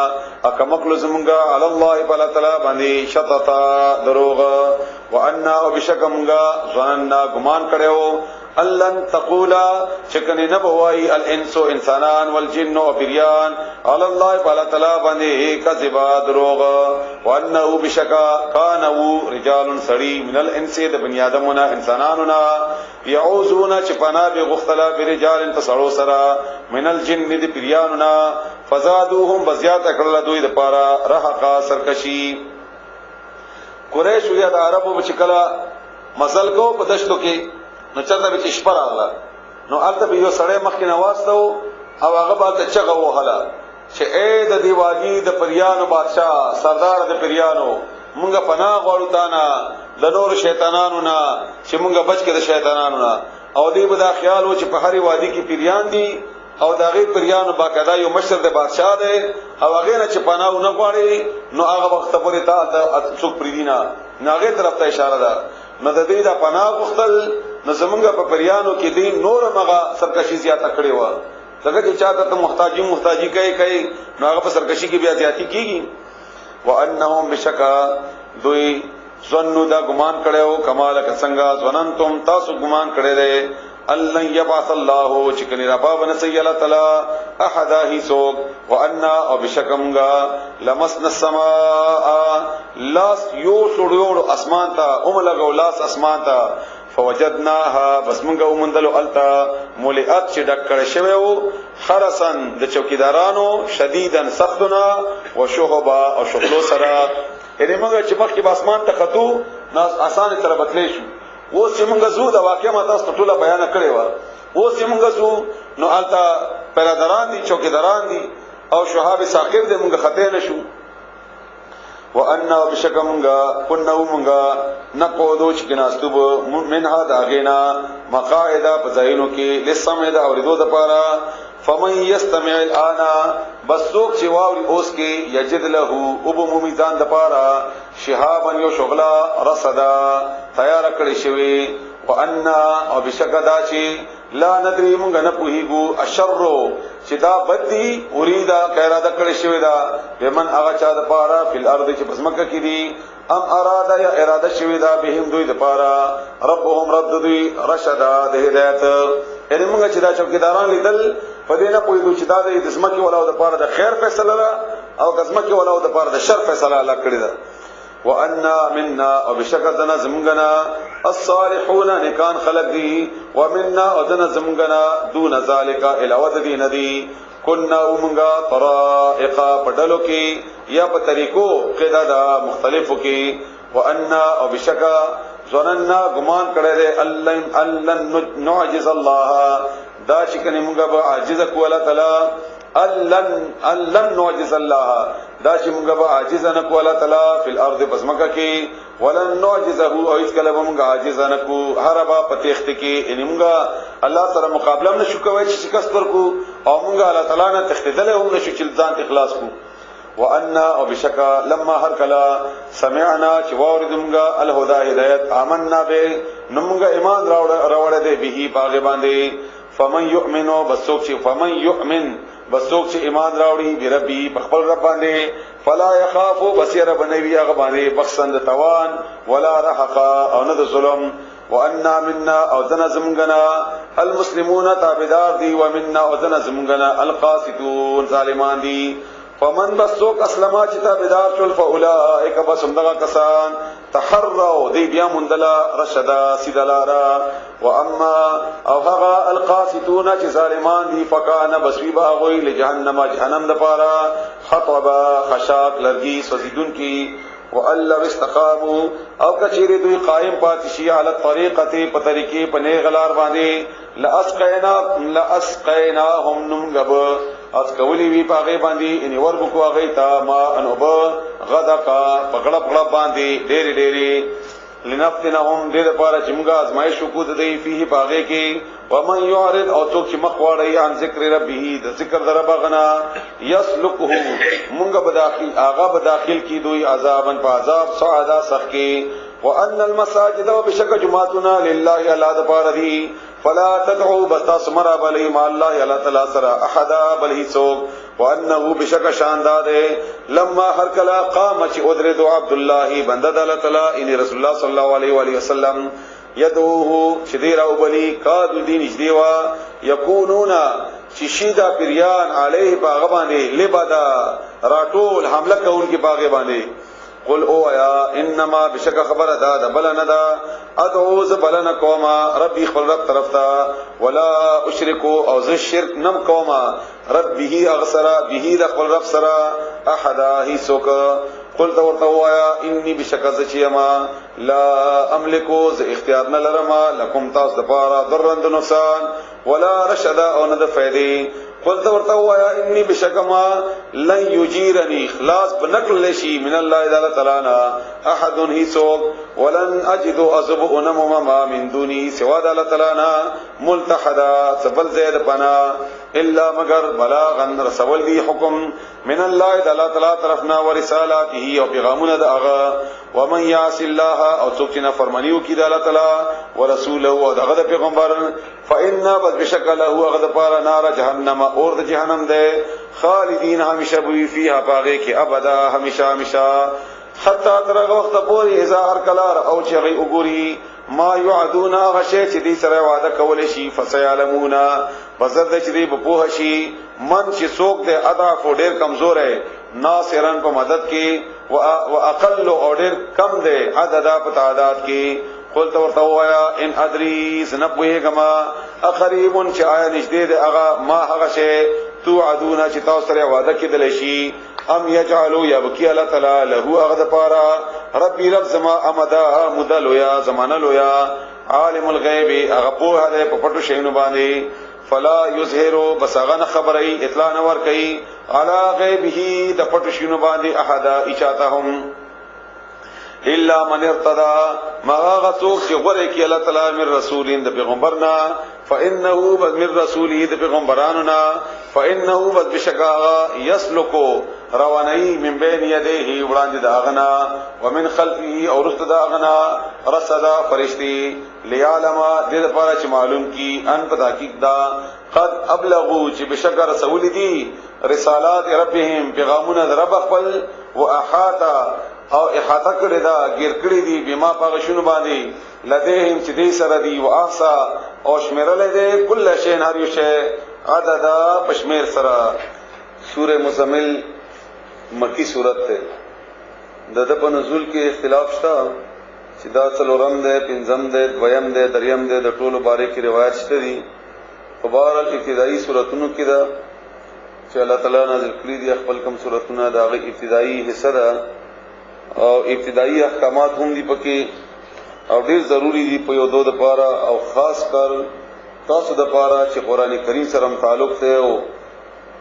اکمقل زمونگا علی اللہ پالا تلا باندی شططا دروغ وانا ابشک مونگا ظننا گمان کڑیو اللن تقولا چکنی نبوائی الانسو انسانان والجن و پریان علی اللہ پالا تلا باندی کذبا دروغ وانه بشکا کانو رجال سڑی من الانسی د بنی آدمنا انساناننا یعوذون چپنا بغختلا برجال تصعو سرا من الجن د پریاننا فزادوهم بزیات اکړه دوی د پارا رحقا سرکشی قریش یا د عربو بچکلا مسل کو په دشتو کې نو چرته به شپه راغله نو الته به یو سړی مخکې نوازته او هغه باندې چغه وهله چې اے د دیواګي د پریانو بادشاہ سردار د پریانو مونږه پناه غواړو تانا د نور شیطانانو نه چې مونږه بچ کې د شیطانانو نه او دې به دا خیال و چې په هرې وادي کې پیریان دي او داغه پریانو باقاعده یو مشر د بادشاہ دی او هغه نه چې پناه نه غواړي نو هغه وخت پورې تا څوک پریدینا ناغه طرف ته اشاره ده نو د دې د پناه غختل نو زمونږه په پریانو کې دین نور مغه سرکشي زیاته کړې و ځکه چې چاته ته محتاجی کوي نو هغه په سرکشي کې بیا زیاتی کیږي وانهم بشکا دوی ظنوا دا ګمان کړو کمال څنګه ظننتم تاسو ګمان کړی دی الله یبعث الله چې کني را باب نسي الله تعالی احد هی سوق وان او بشکمغا لمسنا السماء لاس یو سړیو اسمان ته اوملګو لاس اسمان ته فوجدناها بس مونږه ومندلو التا مولئات چې ډک کړه شوی وو حرسن د چوکیدارانو شدیدن سختنا وشهبا او شغلو سره یعنی مونږه چې مخکې اسمان ته خطو ناس اسانه سره بدلی شو و چې مونږه زو د واقعیا ماته ټوله بیان کړی و و چې مونږه زو نو التا پرادران دي چوکیداران دي او شهاب ثاقب دې مونږه خطه نشو وان بشکمغا كنومغا نقودو چکناستوب منها داغینا مقاعده بزاینو کې لسمه دا اوریدو د پاره فمن يستمع الان بسوک چې واوري اوس کې یجد له ابو میزان د پاره شهابا یو شغلا رصدا تیار کړی شوی وان او بشکدا چې لا ندري مونږ نه پوهیږو اشر چې دا بدی اوریدا کیراده کړی شوی دا بمن هغه چا د پاره فل ارض چې پسمکه کې دي ام اراده یا اراده شوی دا بهم دوی د پاره ربهم رب دوی رشدا د هدایت یعنی موږ چې دا چوکیداران لیدل په دې نه پوهیږو چې دا د اسمکه ولاو د پاره د خیر فیصله او قسمکه ولاو د پاره د شر فیصله الله کړی دا وان منا او بشکدنا زمغنا الصالحون نکان خلق دی ومنا اذن زمغنا دون ذالک الود دین دی كنا ومغا طرائق پډلو کې یا په طریقو قاعده دا مختلفو کې وان او بشکا ظننا گمان کړه دې الله نعجز الله دا چې کنه موږ به عاجز کوله تعالی لن نعجز الله دا چې موږ به عاجز نه کوله تعالی فل ارض پسمکه کې ولن نعجزه او هیڅ کله به موږ عاجز نه کو هربا پتیخت کې ان موږ الله سره مقابله نشو کوي چې شکست ورکو او موږ الله تعالی نه تختیدل هم نشو چې ځان اخلاص کو وان او بشکا لما هر کلا سمعنا چې واردمغا الهدى هدایت آمنا به نمغا ایمان راوړ دې به باغ باندې فمن يؤمن بسوک چې فمن يؤمن بسوک چې ایمان راوړي به ربي بخبل رب باندې فلا يخاف بصير بنوي هغه باندې بخسند توان ولا رحق او نه ظلم وان منا او ذن زمغنا المسلمون تابعدار دي ومنا او ذن زمغنا القاسطون ظالمان دي فمن بسوک اسلما چې تابعدار شول فاولائک بسمدغه کسان تحروا دی بیا مندلا رشدا سیدلارا واما او هغه القاسطون چې ظالمان دي فکان بسویبا غوی لجهنم جهنم د پارا خطبا خشاک لرګي سوزیدون کی والله استقاموا او کچری دوی قائم پات شي علی طریقته په طریقې په نه غلار باندې لاسقینا هم نمغب اس کولی وی پاغه باندې ان ور بکو هغه تا ما انوب غدقا پکړه پکړه باندې ډېری ډېری لنفتنهم دې لپاره چې موږ آزمائش وکړو د دې فيه پاغه کې ومن يعرض او څوک چې مخ واړی عن ذکر ربه د ذکر در بغنا يسلكه موږ بداخل هغه بداخل کی دوی عذابن په عذاب سعدا سخی وان المساجد وبشك جمعتنا لله الا دبردي فلا تدعوا بتسمر بلی ما الله الا تعالی سرا احد بل هیڅوک وانه بشك شاندار لما هر کلا قام چې ادرد عبد الله بنده الله تعالی ان رسول الله صلی الله علیه و آله وسلم یدوه شدیر او بلی کاد دین اجدیوا یکونون شیشیدا پریان علیه باغبانی لبدا راټول حمله کوونکی باغبانی قل او یا انما بشک خبر دا بلندا ادعو ز بلن کوما ربی خپل رب طرف تا ولا اشرکو او ز شرک نم کوما ربه اغسرا به د خپل رب سرا احد هی سوک قل ورته وایا انی بشک ز چیما لا املکو ز اختیار نه لرما لکم تاس د پارا ضرر نقصان ولا رشد او نه د فائدې قلت ورته وایا انی بشکما لن یجیرنی خلاص بنقل لشی من الله تعالی نا احد هی سوق ولن اجد ازب انم ما من دونی سوا الله تعالی نا ملتحدا سبل زید پنا الا مگر بلاغا رسول دی حکم من الله تعالی طرفنا ورسالاته او پیغامونه دغه ومن یعص الله او څوک چې نافرمانیو کوي د الله تعالی ورسوله او دغه پیغمبر فإن بشک له غد پار نار جهنم اور د جهنم ده خالدین همیشه بوی فیها باغه کې ابدا همیشه همیشه حتی ترغه وخت پورې هزار کلار او چې غي وګوري ما يعدون غشي چې دې سره وعده کول شي فسيعلمون بزرد چې دې په پوه شي من چې څوک دې ادا کو ډېر کمزور ہے ناصرن په مدد کې واقل او ډېر کم دې عدد په تعداد کې قلت ورته وایا ان ادري سنبوه کما اقریب چې آیا نږدې ده هغه ما هغه شی توعدون چې تاسو سره وعده کېدل شي ام یجعلوا یبکی الله تعالی له هغه د پاره ربی رب زما امدا مدل یا زمانه لویا عالم الغیب هغه په هغه په پټو شینو باندې فلا یظهروا بس هغه خبري اطلاع نور کوي علی غیبه د پټو شینو باندې احد اچاتهم الا من ارتضى ما غسوک چې غره کې الله تعالی من رسولین د پیغمبرنا فانه من رسوله د پیغمبراننا فانه بشکا یسلکو رواني من بين يديه وړاندې د اغنا ومن خلفه او رست د اغنا رصدا فرشتي ليعلم دې لپاره چې معلوم کی ان په تحقیق دا قد ابلغوا چې بشکا رسول دي رسالات ربهم پیغامونه رب خپل واحاطه او احاطه کړی دا غیر کړی دی بما پغشونو باندې لديهم چې دې سره دی واحصا او شمیرل دې کل شی هر یو شی عدد پشمیر سره سوره مزمل مکی سورت ده د په نزول کې اختلاف شته چې دا څلورم ده پنځم ده دویم ده دریم ده د ټولو باره کې روایت شته دي په بهر ابتدایي سوراتونو کې دا چې الله تعالی نازل کړی دي خپل کوم سوراتونه دا غي ابتدایي حصہ ده او ابتدایي احکامات هم دي پکې او ډیر ضروری دي په یو دوه لپاره او خاص کر تاسو د لپاره چې قران کریم سره تعلق ته او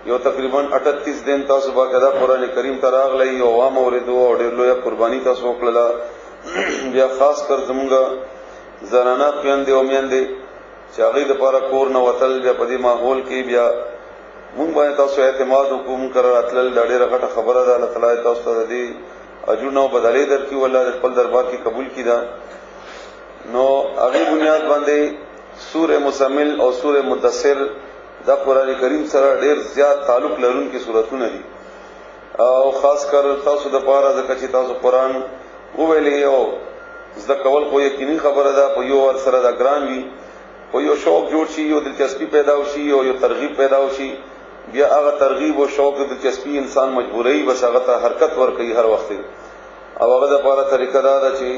یو تقریبا 38 دن تاسو باقاعده قران کریم تراغلی او عام اوریدو او ډیر لوی قربانی تاسو وکړه بیا خاص کر زمونږه زنانه پیاندې او میاندې چې هغه د لپاره کور نه وتل بیا په دې ماحول کې بیا مونږ باندې تاسو اعتماد وکوم کړه اتل ډېر غټه خبره ده الله تعالی تاسو ته دې اجرونه بدلې درکې والله خپل دربار کې قبول کړه نو هغه بنیاد باندې سوره مزمل او سوره مدثر دا قران کریم سره ډیر زیات تعلق لرونکي سوراتونه دي او خاص کر تاسو د پاره ځکه چې تاسو قران وویلې او زده کول خو یقیني خبره ده په یو ور سره دا ګران وي په یو شوق جوړ شي یو دلچسپي پیدا وشي او یو ترغیب پیدا وشي بیا هغه ترغیب او شوق د دلچسپي انسان مجبورای بس هغه ته حرکت ور کوي هر وخت او هغه د لپاره طریقه دا ده چې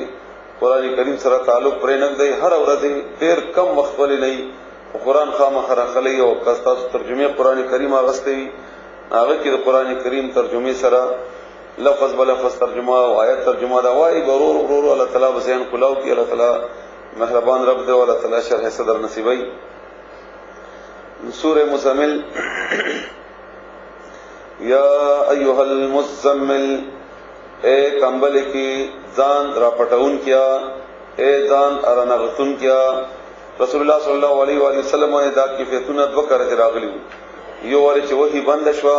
قران کریم سره تعلق پرې نه دی هر ورځ ډیر کم وخت ولې نه قران خامخ راخلی او کاستا ترجمه قران کریم اغستی هغه کې د قران کریم ترجمه سره لفظ بلفظ ترجمه او آیت ترجمه دا وای ضرور الله تعالی بزین کلاو کی الله تعالی مهربان رب دی الله تعالی شرح صدر نصیبای سوره مزمل یا ایها المزمل اے کمبل کی ځان را پټون کیا اے ځان ارنغتون کیا رسول الله صلی الله علیه و آله وسلم نے دا کیفیتونه دو کړه راغلی یو ور چې وਹੀ بند شو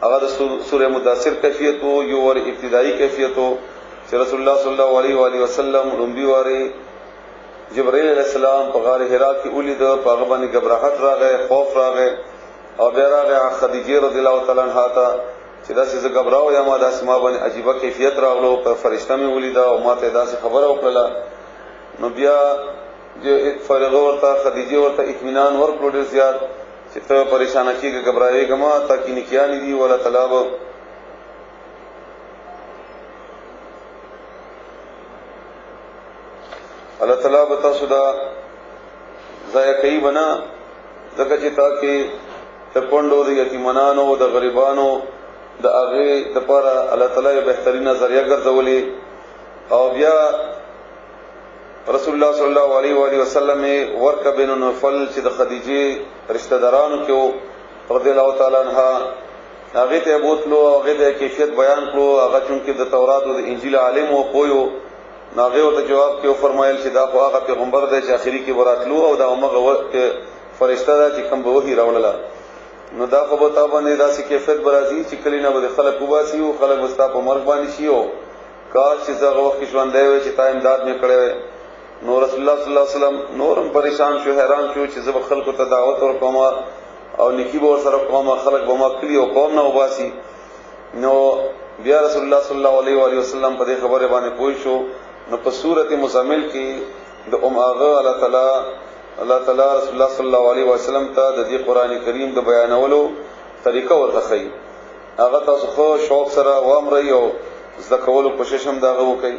هغه د سوره مدثر کیفیت او یو ور ابتدایي کیفیت او چې رسول الله صلی الله علیه و آله وسلم لومبي واره جبرائیل علیہ السلام په غار حرا کې ولید په هغه باندې غبرهټ راغی خوف راغی او بیا راغی خدیجه رضی الله تعالی عنها ته چې دا څه غبراو یا ما د اسما باندې عجیب کیفیت راغلو په فرشتہ مې ولیدا او ما ته دا څه خبره وکړه نو بیا جو فرغه ورته خدیجه ورته اطمینان ورکړو ډیر زیات چې ته پریشان کیږي غبرایږي ما تا کې نکیانی دی ولا طلب الله تعالی بتا سودا ضایع کوي بنا دغه چې تا کې تکوندو د یتیمانو د غریبانو د هغه د پاره الله تعالی بهترینه ذریعہ ګرځولې او بیا رسول الله صلی الله علیه و آله وسلم ورک بن نفل چې د خدیجه رشتہ دارانو کې رضی الله تعالی عنها هغه ته بوتلو هغه د کیفیت بیان کړو هغه چې د تورات او د انجیل عالم او پویو هغه ته جواب کې فرمایل چې دا خو هغه پیغمبر دی چې اخري کې وراتلو او دا هغه وخت فرشتہ دا چې کوم به وਹੀ راولله نو دا خو به تابانه داسې کیفیت برازي چې کلی نه به خلک وباسي او خلک مستا په مرګ باندې شي او کاش چې هغه وخت ژوند دی چې تا امداد مې کړې نو رسول الله صلی الله علیه وسلم نورم پریشان شو حیران شو چې زب خلکو ته دعوت ورکوم او نکی به سره کوم خلک به ما کلی او قوم نه وباسي نو بیا رسول الله صلی الله علیه و آله وسلم په دې خبره باندې پوه شو نو په سورته مزمل کې د هغه الله تعالی رسول الله صلی الله علیه وسلم ته د دې قران کریم د بیانولو طریقه ورته خي هغه تاسو خو شوق سره وامر یو ذکرولو کوشش هم دا وکړي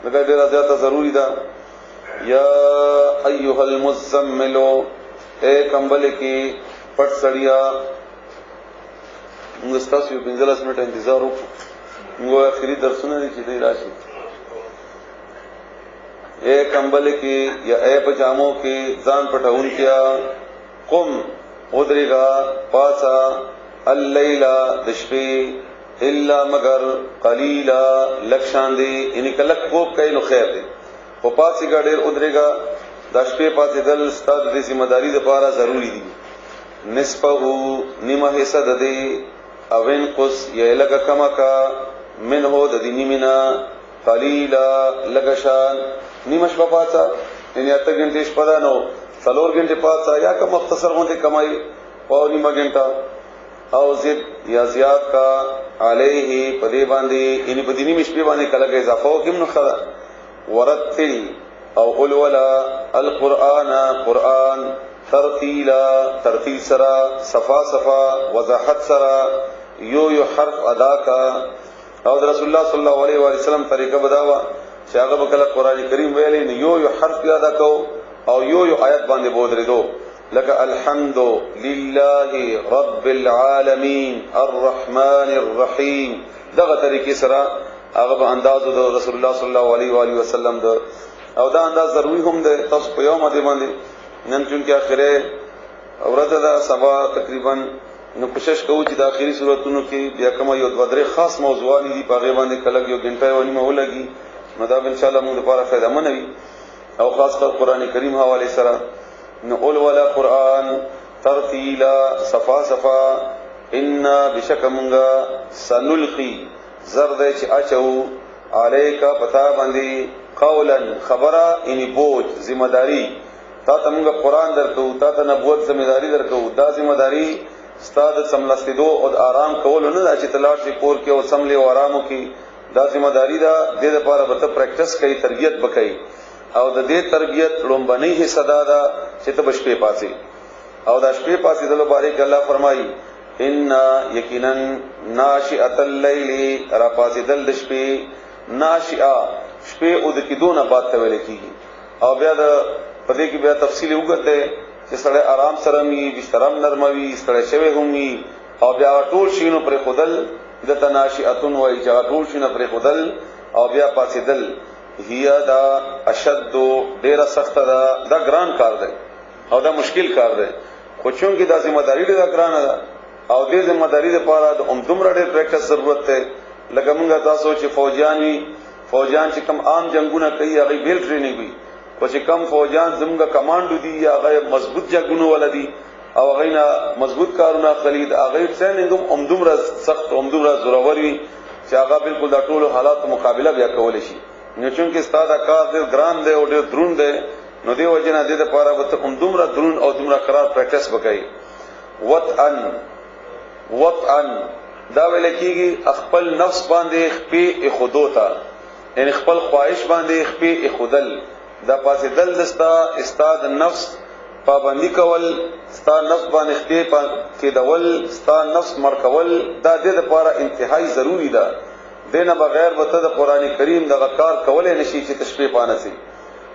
لکه ډیره زیاته ضروری ده یا ایها المزمل اے کمبل کی پټ سړیا موږ تاسو یو 15 منټه انتظار وکړو موږ اخري درسونه دي چې دی راشي اے کمبل کی یا اے پجامو کی ځان پټون کیا قم ودریگا پاسا اللیلا دشپی الا مگر قلیلا لکشان دی یعنی کلک کوب کئی نو خیر دی او پاسی گا ډیر ودریگا دشپی پاسی دل ستاد دی ذمہ داری د پارا ضروری دی نصفه نیمه حصہ د دی اوین قص یا لگا کما کا من هو د دی نیمنا قلیلا لگشان نیمه شپه پاتا یعنی اته غنټه شپه دا نو څلور غنټه پاتا یا کوم مختصر غونډه کمای او نیمه غنټه او زید یا زیات کا علیه پدی باندې یعنی په دینی مشپې باندې کله کې اضافه وکم نو خدا ورتل او قل ولا القرآن قرآن ترتیلا ترتیل سرا صفا صفا وضاحت سرا یو حرف ادا کا او رسول الله صلی الله علیه و وسلم طریقه بداوا چې هغه کله قران کریم ویلې نو یو حرف ادا کو او یو آیت باندې بودرې دو لك الحمد لله رب العالمين الرحمن الرحيم دغه طریقې سره هغه په انداز د رسول الله صلی الله علیه و آله وسلم د او دا انداز ضروری هم ده تاسو په یو باندې نن چون کې اخره اورته دا سبا تقریبا نو کوشش کوو چې د اخري صورتونو کې بیا کوم یو دوه خاص موضوعات دي په هغه باندې کله یو غنټه ونی مو لګي نو دا ان شاء الله موږ لپاره فائدہ منوي او خاص کر قران کریم حواله سره نو اول ولا قران ترتیلا صفا صفا ان بشکمغا سنلقي زرد چې اچو الیکا پتا باندې قولا خبره ان بوج ذمہ داری تا تمغه قران درکو تا ته نبوت ذمہ داری درکو دا ذمہ داری استاد سملستدو او آرام کول نه چې تلاش کور کې او سملي او آرامو کې دا ذمہ داری دا د دې لپاره به پریکټس کوي تربیت وکړي او د دې تربیت لومبني حصہ دا چې ته بشپې پاسي او دا شپې پاسي د لپاره کې الله فرمایي ان یقینا ناشئه الليل را پاسي دل د شپې ناشئه شپې او د کیدونه بات ته ویل کیږي او بیا د پدې کې بیا تفصیل وګورئ چې سړی آرام سره می بسترم نرموي سړی شوی همي او بیا ټول شینو پر خودل د تناشئتون وای چې ټول شینو پر خودل او بیا پاسیدل هيا دا اشد ډیر سخت دا ګران کار دی او دا مشکل کار دی خو چون کې دا ذمہ داری دا ګران ده او دې ذمہداري لپاره د دومره ډېر پریکټس ضرورت دی لکه موږ تاسو چې فوجان چې کم عام جنگونه کوي هغه بیل ټریننګ وي او چې کم فوجان زموږ کمانډو دي هغه مضبوط جنگونه ولدي او هغه نه مضبوط کارونه خلید هغه ټریننګ هم دومره سخت دومره زورور وي چې هغه بالکل د ټولو حالاتو مقابله بیا کول شي نو چونکه ستاسو کار ډېر ګران دی او ډېر دروند دی نو دی وجنه د لپاره به ته دومره درون او دومره قرار پریکټس وکړي وطئن دا ویل کېږي خپل نفس باندې خپې خودو ته یعنی خپل خواهش باندې خپې خودل دا پاسې دل دستا استاد نفس پابندی کول ستا نفس باندې خپې کېدول ستا نفس مرکول دا د لپاره انتهایی ضروری ده دینه بغیر به ته د قران کریم دغه کار کولای نشي چې تشبیه پانه سي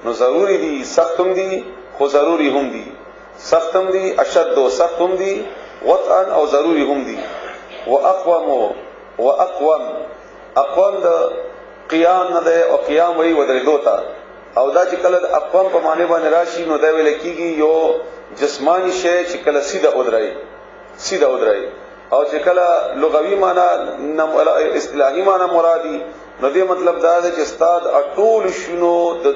نو ضروری دي سختم دي خو ضروری هم دي سختم دي اشد او سختم دي وطئن او ضروری هم دي واقوم د قیام نه ده او قیام وی ودرېدو ته او دا چې کله د اقوام په معنی باندې راشي نو دا ویل کېږي یو جسمانی شی چې کله سیده ودرای او چې کله لغوي معنی اصطلاحي معنی مرادي نو دې مطلب دا دی چې استاد اټول شنو د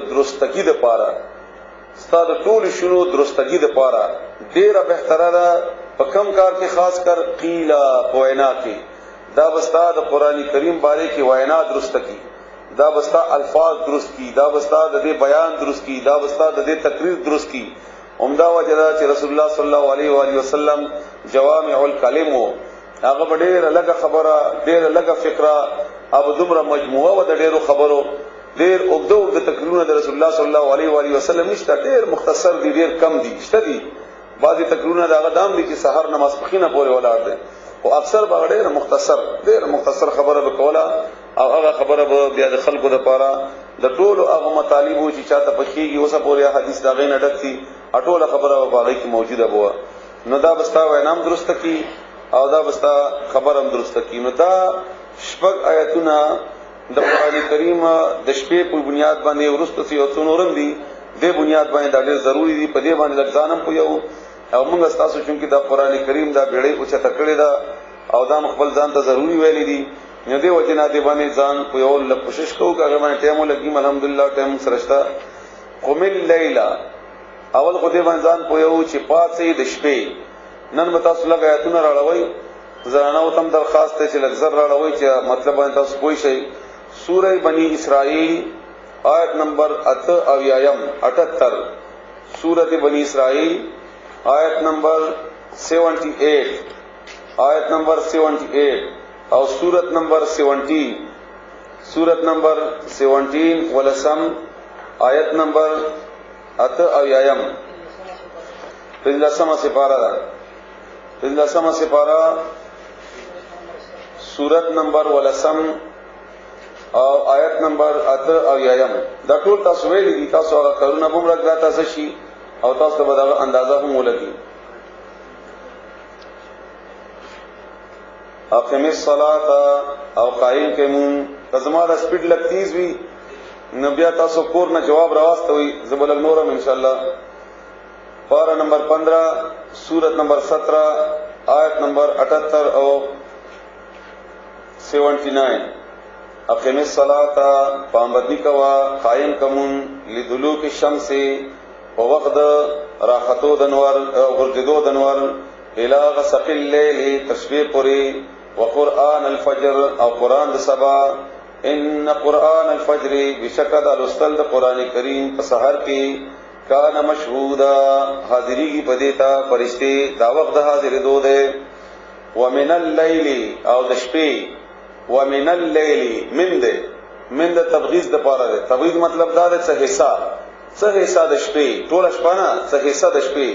درستګي د پاره ډیره بهتره ده په کم کار کې خاص کر قیلا پوینا کې دا بستا د قران کریم باره کې وینا درست کی دا بستا الفاظ درست کی دا بستا د دې بیان درست کی دا بستا د دې تقریر درست کی عمدہ وجدا چې رسول الله صلی الله علیه و علیه وسلم جوامع الکلم هغه ډېر لږه خبره ډېر لږه فکره اب دومره مجموعه و د ډېرو خبرو ډېر اوږده تقریرونه د رسول الله صلی الله علیه و علیه وسلم نشته ډېر مختصر دي ډېر کم دي شته دي بعضی تقریرونه دا غدام دي چې سحر نماز پخینه پورې ولاړ دي او اکثر به ډېر مختصر خبره وکولا او هغه خبره به بیا د خلکو لپاره د ټولو هغه مطالب چې چاته پخېږي اوسه پورې حدیث دا غینه ډکتي اټوله خبره په هغه کې موجوده بوه نو دا بستا وینام درست کی او دا بستا خبرم درست کی نو دا شپږ آیتونه د قران کریم د شپې په بنیاد باندې ورسته سی او څونورم دي د بنیاد باندې دا ډېر ضروری دي په دې باندې ځانم پویو او موږ تاسو چې دا قران کریم دا بیړې او چته کړی دا او دا خپل ځان ته ضروری ویلې دي نو دې وجنا دې باندې ځان پویو ل کوشش کوو هغه باندې ټیم لګي الحمدلله ټیم سرشتہ قم الليل اول خو دې باندې ځان پویو چې پاتې د شپې نن متا صلی الله آیاتونه راړوي زنانه وتم درخواست ته چې لږ راړوي چې مطلب باندې تاسو پوي شئ سورہ بنی اسرائیل آیت نمبر 78 سورۃ بنی اسرائیل آیت نمبر 78 او سورۃ نمبر 17 ولسم آیت نمبر 78 پنځلسمه سپارہ سورۃ نمبر ولسم او آیت نمبر 78 دا ټول تاسو ویلي دي تاسو هغه کارونه به موږ تاسو شي او تاسو ته دا اندازه هم ولګي اقیم الصلاة او قائم کمون زموږه سپیډ لګ تیز وی نبی تاسو کور نه جواب راوستوي زبلګ نورم ان شاء الله پارا نمبر 15 سورت نمبر 17 آیت نمبر 78 او 79 اقیم الصلاة پابندی کوا قائم کمون لدلوک الشمس او وقت راحتو دنور غرجدو دنور الى غسق الليل تشبیه پوری وقرآن الفجر او قرآن د سبا ان قرآن الفجر بشکد الستل قرآن کریم په سحر کې کان مشهودا حاضری کی پدیتا فرشتے دا وقت حاضر دو دے ومن الليل او د شپې ومن الليل من د تبغیض د پاره ده تبغیض مطلب دا ده څه حصہ د شپې ټول شپه نه څه حصہ د شپې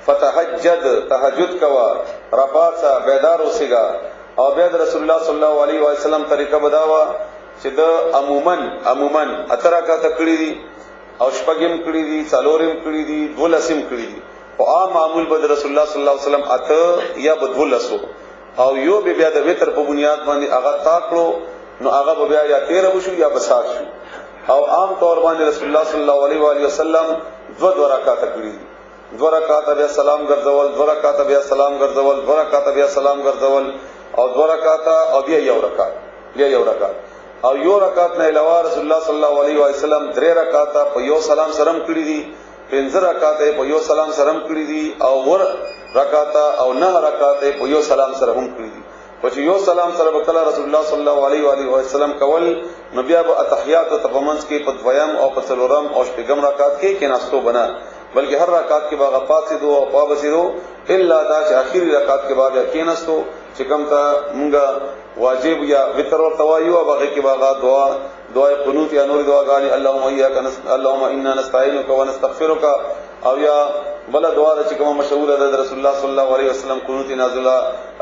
فتهجد تهجد کوا رپاڅه بیدار اوسېګا او بیا رسول الله صلی الله علیه و سلم طریقه بداوا چې د عموما اترا کا تکړی دي او شپږم کړی دي څلورم کړی دي دولسم کړی دي او عام معمول بد رسول الله صلی الله علیه وسلم اته یا بدولسو او یو بیا د وتر په بنیاد باندې هغه تاکلو نو هغه بیا یا 13 وشو یا 60 شو او عام طور باندې رسول الله صلی الله علیه و علیه وسلم دو رکعات کړی دي دو رکعات بیا سلام ګرځول، دو رکعات بیا سلام ګرځول، دو رکعات بیا سلام ګرځول، او دو رکعات او بیا یو رکعت، او یو رکعت نه علاوه رسول الله صلی الله علیه و سلم درې رکعات په یو سلام سره کړی دي، پنځه رکعات په یو سلام سره کړی دي، او ور رکعات او نه رکعات په یو سلام سره هم کړی دي. او چې یو سلام سره وکړه رسول الله صلی الله علیه و سلم کول، نبی ابو اتحیات او تفمنس کې په دویم او په څلورم او شپږم رکعات کې کېناستو بنا، بلکې هر رکعت کې باغ پاتې دو او پابسې دو الا دا چې اخیری رکعت کې باغ کېناستو چې کوم ته مونږه واجب یا وتر او توایو او باغ کې باغ دعا قنوت یا نور دعاګانی اللهم اياک اللهم انا نستعينك ونستغفرك، او یا بل دعا چې کوم مشهور ده رسول الله صلی الله علیه وسلم قنوت نازله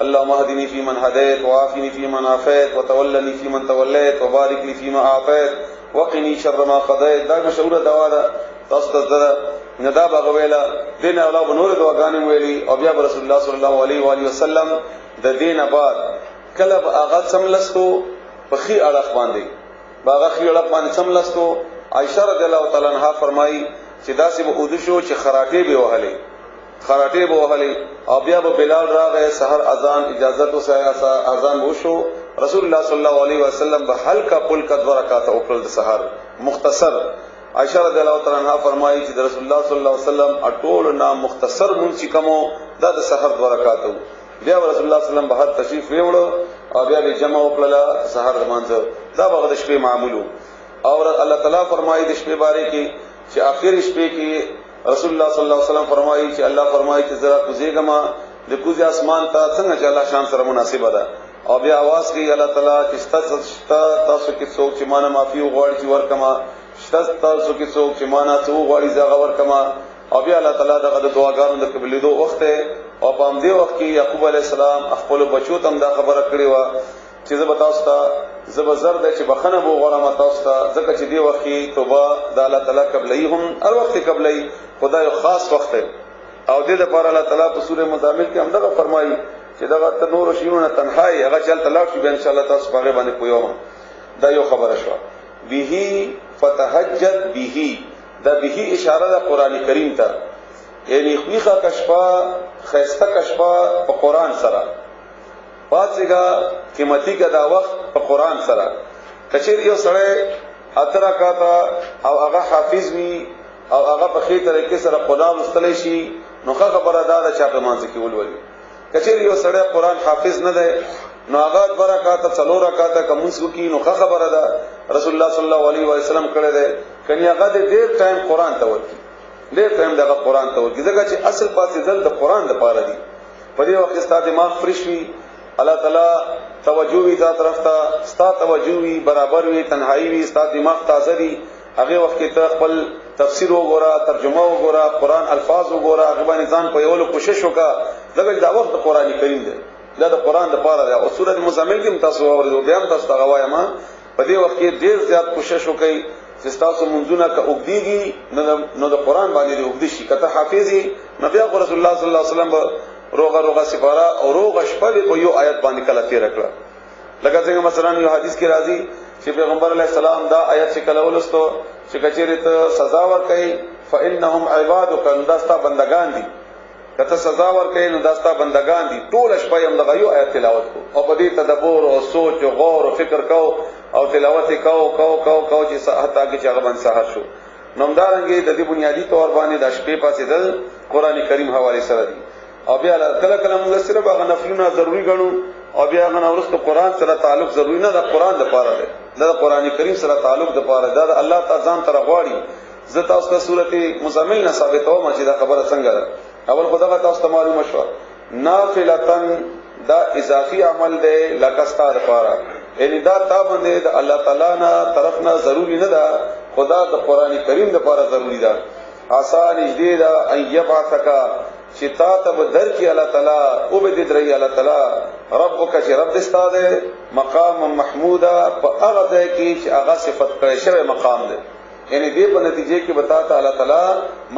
اللهم اهدني فيمن هديت وعافني فيمن عافيت وتولني فيمن توليت وبارك لي فيما اعطيت وقني شر ما قضيت. دا مشهور دعا ده تاسو ته ندا بغویلا دین اولا بنور دعاګانې ویلي، او بیا رسول الله صلی الله علیه و آله وسلم د دین بعد کله اغا سملستو په خي اړه باندې باغ خي اړه باندې سملستو. عائشہ رضی الله تعالی عنها فرمایي چې داسې به اود شو چې خراټې به وهلې، او بیا به بلال راغی سحر اذان اجازت او اذان وشو، رسول الله صلی الله علیه وسلم به حلقه پلکه دو رکعات او کړل د سحر مختصر. عائشہ رضی الله تعالی عنها فرمایي چې رسول الله صلی الله علیه وسلم اټول نام مختصر مونږ چې کومو دا د سحر دو رکعات، بیا رسول الله صلی الله علیه وسلم بهر تشریف ویوړو او بیا به جمع وکړه سحر د مانځه، دا به د شپې معمولو. او الله تعالی فرمایي د شپې باره کې چې اخر شپې کې رسول الله صلی الله علیه وسلم فرمایي چې الله فرمایي چې زرا کوزیګما د کوزي اسمان ته څنګه چې الله شان سره مناسبه ده، او بیا आवाज کوي الله تعالی چې تاسو کې څوک چې مانه معافي وغواړي چې ورکما، تاسو کې څوک چې مانه څو غواړي زغه ورکما، او بیا الله تعالی دغه دعاګانو د قبلېدو وخت او په همدې وخت کې یعقوب علی السلام خپل بچو ته دا خبره کړې و چې زه به تاسو ته زبر د چې بخنه بو غواړم تاسو ته، ځکه چې دی وخت کې توبه د الله تعالی قبلې هم هر وخت قبلې خدای خاص وخت، او دې لپاره الله تعالی په سورې مزامل کې هم دا فرمایي چې دا نور شیونه تنهایی هغه چل طلاق شي ان شاء الله تاسو هغه باندې پویوم. دا یو خبره شو. به فتهجد به، دا به اشاره ده قران کریم ته، یعنی خوخه کشفا خيسته کشفا په قران سره پاتېګه قیمتي کا دا وخت په قران سره کچیر یو سره اترا کاته او هغه حافظ وي او هغه په خې طریقې سره قران مستلی شي، نو خبره دا ده چې په مانځ کې ولولي. کچیر یو سره قران حافظ نه ده نو هغه برکات څلور رکعات کومس کی، نو خبره ده رسول الله صلی الله علیه و سلم کړه ده کني هغه د ډیر ټایم قران ته ورکی، ډیر ټایم دغه قران ته ورکی، ځکه چې اصل پاتې ځل د قران د پاره دی. په دې وخت ستاسو دماغ فرش وي، الله تعالی توجه وي ذات طرف ته، ستاسو توجه وي برابر وي، تنهایی وي، ستاسو دماغ تازه وي، هغه وخت کې ته خپل تفسیر وګوره، ترجمه وګوره، قران الفاظ وګوره، هغه باندې ځان په یو کوشش وکړه، ځکه دا وخت قران کریم دی، دا د قران د پاره دی. او سورۃ مزمل کې تاسو اورئ بیا تاسو ته غوایم په دې وخت کې ډیر زیات کوشش وکړئ چې تاسو منځونه کا وګديږي نو د قران باندې وګدي شي، کته حافظي نبی رسول الله صلی الله علیه وسلم روغه سفاره او روغه شپه په یو آیت باندې کله تیر کړه. لکه څنګه مثلا یو حدیث کې راځي چې پیغمبر علیه السلام دا آیت چې کله ولستو چې کچېره ته سزا ورکړي فانهم عبادک، انداستا بندگان دي، کته سزا ورکړي نو داستا بندگان دي. ټول شپه هم دغه یو آیت تلاوت کو او په دې تدبر او سوچ او غور او فکر کو او تلاوت کو چې حتی کې هغه باندې سحر شو. نومدارنګي د دې بنیادی طور باندې د شپې پاسې د قران کریم حواله سره دي. او بیا کله کله موږ سره باغ نفلونه ضروری ګڼو، او بیا غن اورسته قران سره تعلق ضروری نه، د قران د پاره ده، د قران کریم سره تعلق د پاره ده، الله تعالی ځان تر غواړي. زه تاسو ته سورته مزمل نه ثابتوم چې دا خبره څنګه ده. اول خدای تاسو ته معلومه شو نافلتن دا اضافي عمل ده لکستار پاره، یعنی دا تا باندې د الله تعالی نه طرف نه ضروری نه ده، خدا د قران کریم د پاره ضروری ده. آسان دې دا ايبعثک چې تا ته در کی الله تعالی او به دې درې الله تعالی ربک چې رب دستاده مقام محمودا په هغه ځای کې چې هغه صفت کړی شوی مقام ده، یعنی دې په نتیجه کې بتاته الله تعالی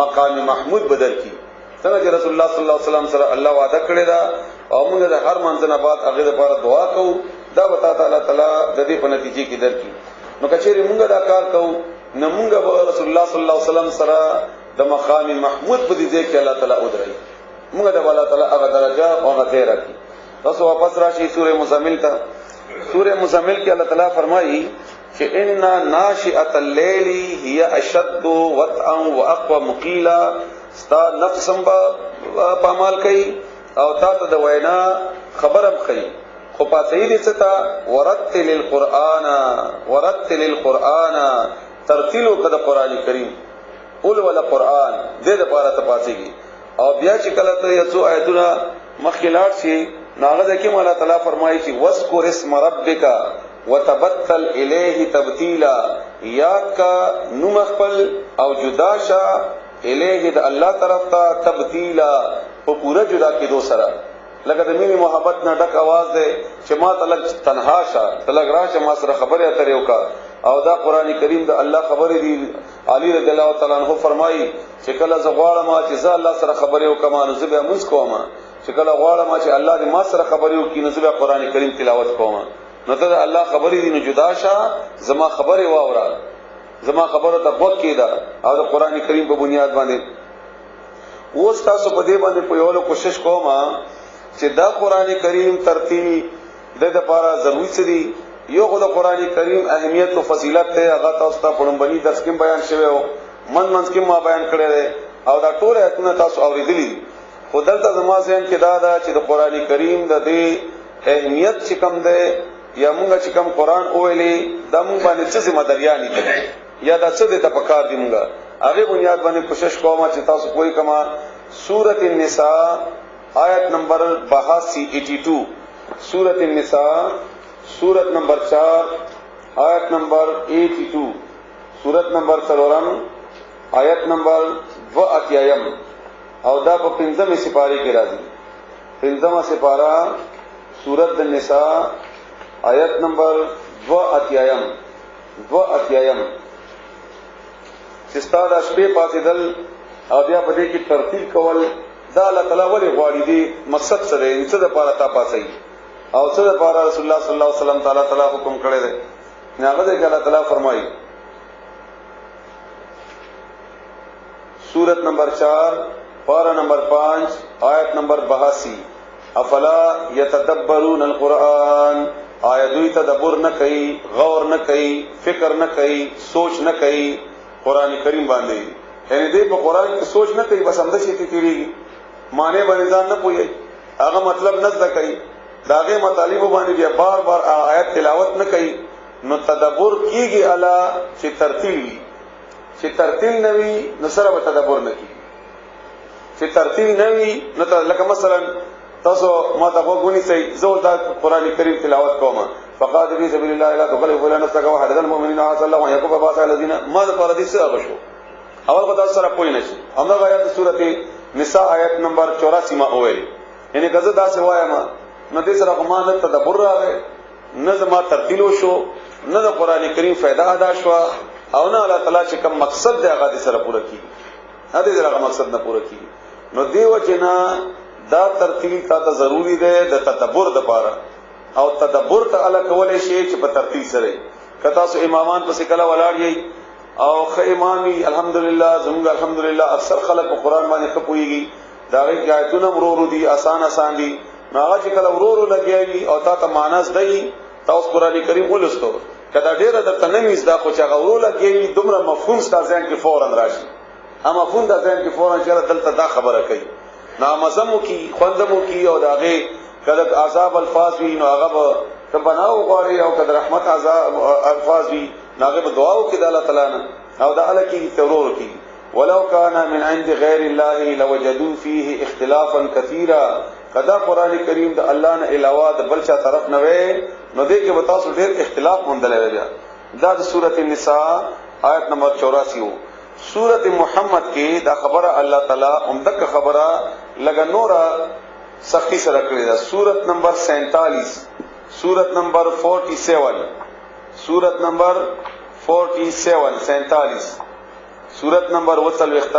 مقام محمود بدل کی، څنګه چې رسول الله صلی الله علیه وسلم سره الله وعده کړی دا او موږ د هر منځنه بعد هغه لپاره دعا کوو، دا بتاته الله تعالی د دې په نتیجه کې درکې. نو کچېری موږ دا کار کوو نو موږ به رسول الله صلی الله علیه وسلم سره د مقام محمود په دې ځای کې الله تعالی ودرای موږ د الله تعالی هغه درجه او هغه ځای راکړي. تاسو واپس راشي سوره مزمل ته. سوره مزمل کې الله تعالی فرمایي چې ان ناشئه الليل هي اشد وطئا واقوى مقيلا. ستا نفسم په عمل کوي او تا ته د وینا خبرم کوي خو پاتې دې ستا ورتل القرآن ترتیل کده قران کریم اول ولا قران دې د پاره ته پاتېږي. او بیا چې کله ته یو آیتونه مخکلات شي ناغه ځکه مولا تعالی فرمایي چې واذكر اسم ربک وتبتل الیه تبتیلا. یاد کا نوم خپل او جدا شه الیه د الله طرف ته تبتیلا په پورا جدا کېدو سره. لکه د مینې محبت نه ډک आवाज دی چې ما تلک تنها شه تلک راشه ما سره خبرې اترې وکا. او دا قران کریم د الله خبرې دی. علی رضی الله تعالی عنہ فرمایي چې کله زه غواړم چې زه الله سره خبرې وکم نو زه به موږ کوم چې کله غواړم چې الله دې ما سره خبرې وکړي نو زه به قران کریم تلاوت کوم. نو ته الله خبرې دی نو جدا شه زما خبرې واوره زما خبره ته وخت کېده او د قران کریم په بنیاد باندې اوس تاسو په دې باندې په یو کوشش کوم چې دا قران کریم ترتیب د لپاره ضروري سړي یو خو د قران کریم اهمیت او فضیلت ته هغه تاسو ته پړمبني درس کې بیان شوی او منځ کې ما بیان کړی او دا ټول ایتونه تاسو اوریدلی. خو دلته زما ذهن کې دا چې د قران کریم د دې اهمیت چې کوم ده یا موږ چې کوم قران اولی د موږ باندې څه ذمہ داریانی ده یا دا څه د تفکر دی موږ هغه بنیاد باندې کوشش کوم چې تاسو کوی کما سورۃ النساء آیت نمبر 82 سورۃ النساء سورت نمبر 4 آیت نمبر 82 سورت نمبر 4 آیت نمبر 2 او دا په 15 سپاره کې راځي. 15 سپاره سورت النساء آیت نمبر 2 چې ستاسو شپې پاتېدل او بیا په دې کې ترتیب کول دا الله تعالی ولې غواړي دي مقصد سره څه د پاره تا پاسي او څه د پاره رسول الله صلی الله علیه وسلم تعالی حکم کړی دی. هغه دې الله تعالی فرمایي سورت نمبر 4 پارا نمبر 5 آیت نمبر 82 افلا یتدبرون القرآن. آیا دوی تدبر نه کوي غور نه کوي فکر نه کوي سوچ نه کوي قران کریم باندې. یعنی دې په قران کې سوچ نه کوي بس همدا شي تیریږي معنی باندې ځان نه پوي هغه مطلب نه ځکه کوي داغه مطالب باندې بیا بار بار آیات تلاوت نه کوي. نو تدبر کیږي الا چې ترتیل نوي نو سره به تدبر نه کیږي. چې ترتیل نوي نو لکه مثلا تاسو ما ته وګونی سي زول دا قران کریم تلاوت کوم فقاد فی سبیل الله لا تغلب ولا نفسك وحد المؤمنین عسى الله ان يكف باس الذين ما ذكر دي څه غشو اول کو تاسو سره پوي نشي. همدا آیات سورته نساء آیت نمبر 84 ما اوه یعنی غزه دا څه وایم نو دې سره کومه تدبر راغی نه زما ترتیل وشو نه د قران کریم فائدہ ادا شو او نه الله تعالی چې کوم مقصد دی هغه سره پوره کیږي هغه دې هغه مقصد نه پوره کیږي. نو دیو جنا دا ترتیل تا ضروری دی د تدبر د پاره او تدبر ته الګ کولای شي چې په ترتیل سره کتا سو امامان پس کله ولاړ یي او خ امامي الحمدلله زموږ الحمدلله اکثر خلک په قران باندې خپويږي دا غي آیتونه مرورو دي آسان دي ناغه چې کله ورورو لګیږي او تا ته مانس دی تاسو قران کریم ولستو کدا ډیره د تنمیز دا خو چې غورو لګیږي دومره مفهوم ستاسو ځان کې فورن راشي اما مفهوم د ځان کې فورن چې دلته دا خبره کوي نامزمو کی خوندمو کی او داغه کله عذاب الفاظ وی نو هغه ته بناو غواړي او کله رحمت عذاب الفاظ وی ناغه په دعاو کې د الله تعالی نه او د الله کې ترور کی ولو کان من عند غیر الله لوجدوا فيه اختلافا كثيرا. کدا قران کریم د الله نه علاوه د بلچا طرف نه وي نو دې کې وتا سو ډېر اختلاف مونډلې وي. دا د سورته النساء آیت نمبر 84 سورته محمد کې دا خبره الله تعالی عمدک خبره لګا نورا سختی سره کړی دا سورت نمبر 47 سورت نمبر 47 سورت نمبر 47 سورت نمبر 40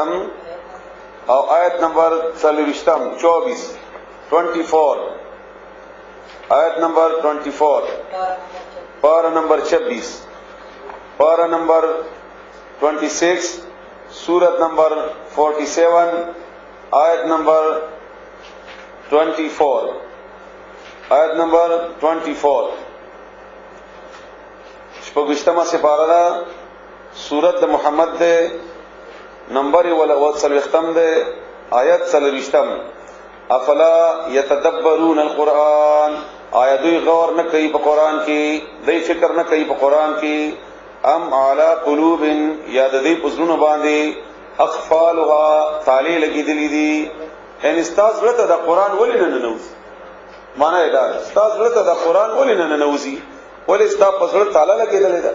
او آیت نمبر 24 آیت نمبر 24 پارا نمبر 26 پارا نمبر 26 सूरत नंबर 47 आयत नंबर 24 आयत नंबर 24 शपगिश्तमा सिपारा सूरत मोहम्मद दे नंबर वसलख्तम दे आयत सलविश्तम अफला यतदब्बरून अलकुरान आया दुई गौर न कई प कुरान की दई फिक्र न कई प कुरान की अम आला कुलूबिन या दई पुजनुन बांधे अखफालुहा ताली लगी दिली दी ان استاذ ورته د قران ولې نه ننوځي معنی دا استاذ ورته د قران ولې نه ننوځي ولې استاذ په سره تعالی لګیدل دا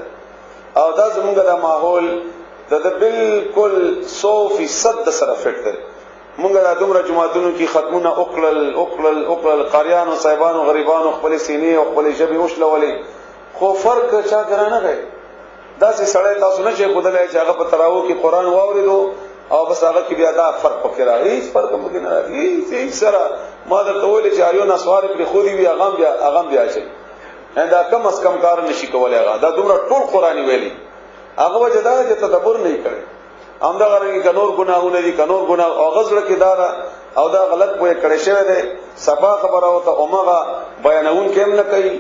او دا زمونږ د ماحول د بالکل 100% سره فټ دی مونږ د دومره جماعتونو کې ختمونه اوکلل قاریانو صاحبانو غریبانو خپل سینې او خپل جبې وشلولې خو فرق چا درانه دی دا چې سړی تاسو نه چې خدای چې هغه په تراو کې قران واوریدو او بس هغه کې بیا دا فرق پکې راځي هیڅ فرق پکې نه راځي هیڅ سره ما د ټول چې ایو نسوار پر خودي وی اغم بیا شي دا کم اس کم کار نشي کولای هغه دا دومره ټول قرآني ویلي هغه وجه دا چې تدبر نه کړي همدا غره کې کنور ګناهونه دي کنور ګناه او غزړه کې دارا او دا غلط پوهه کړي شوی دی صفا خبره او ته اومغه بیانون کېم نه کوي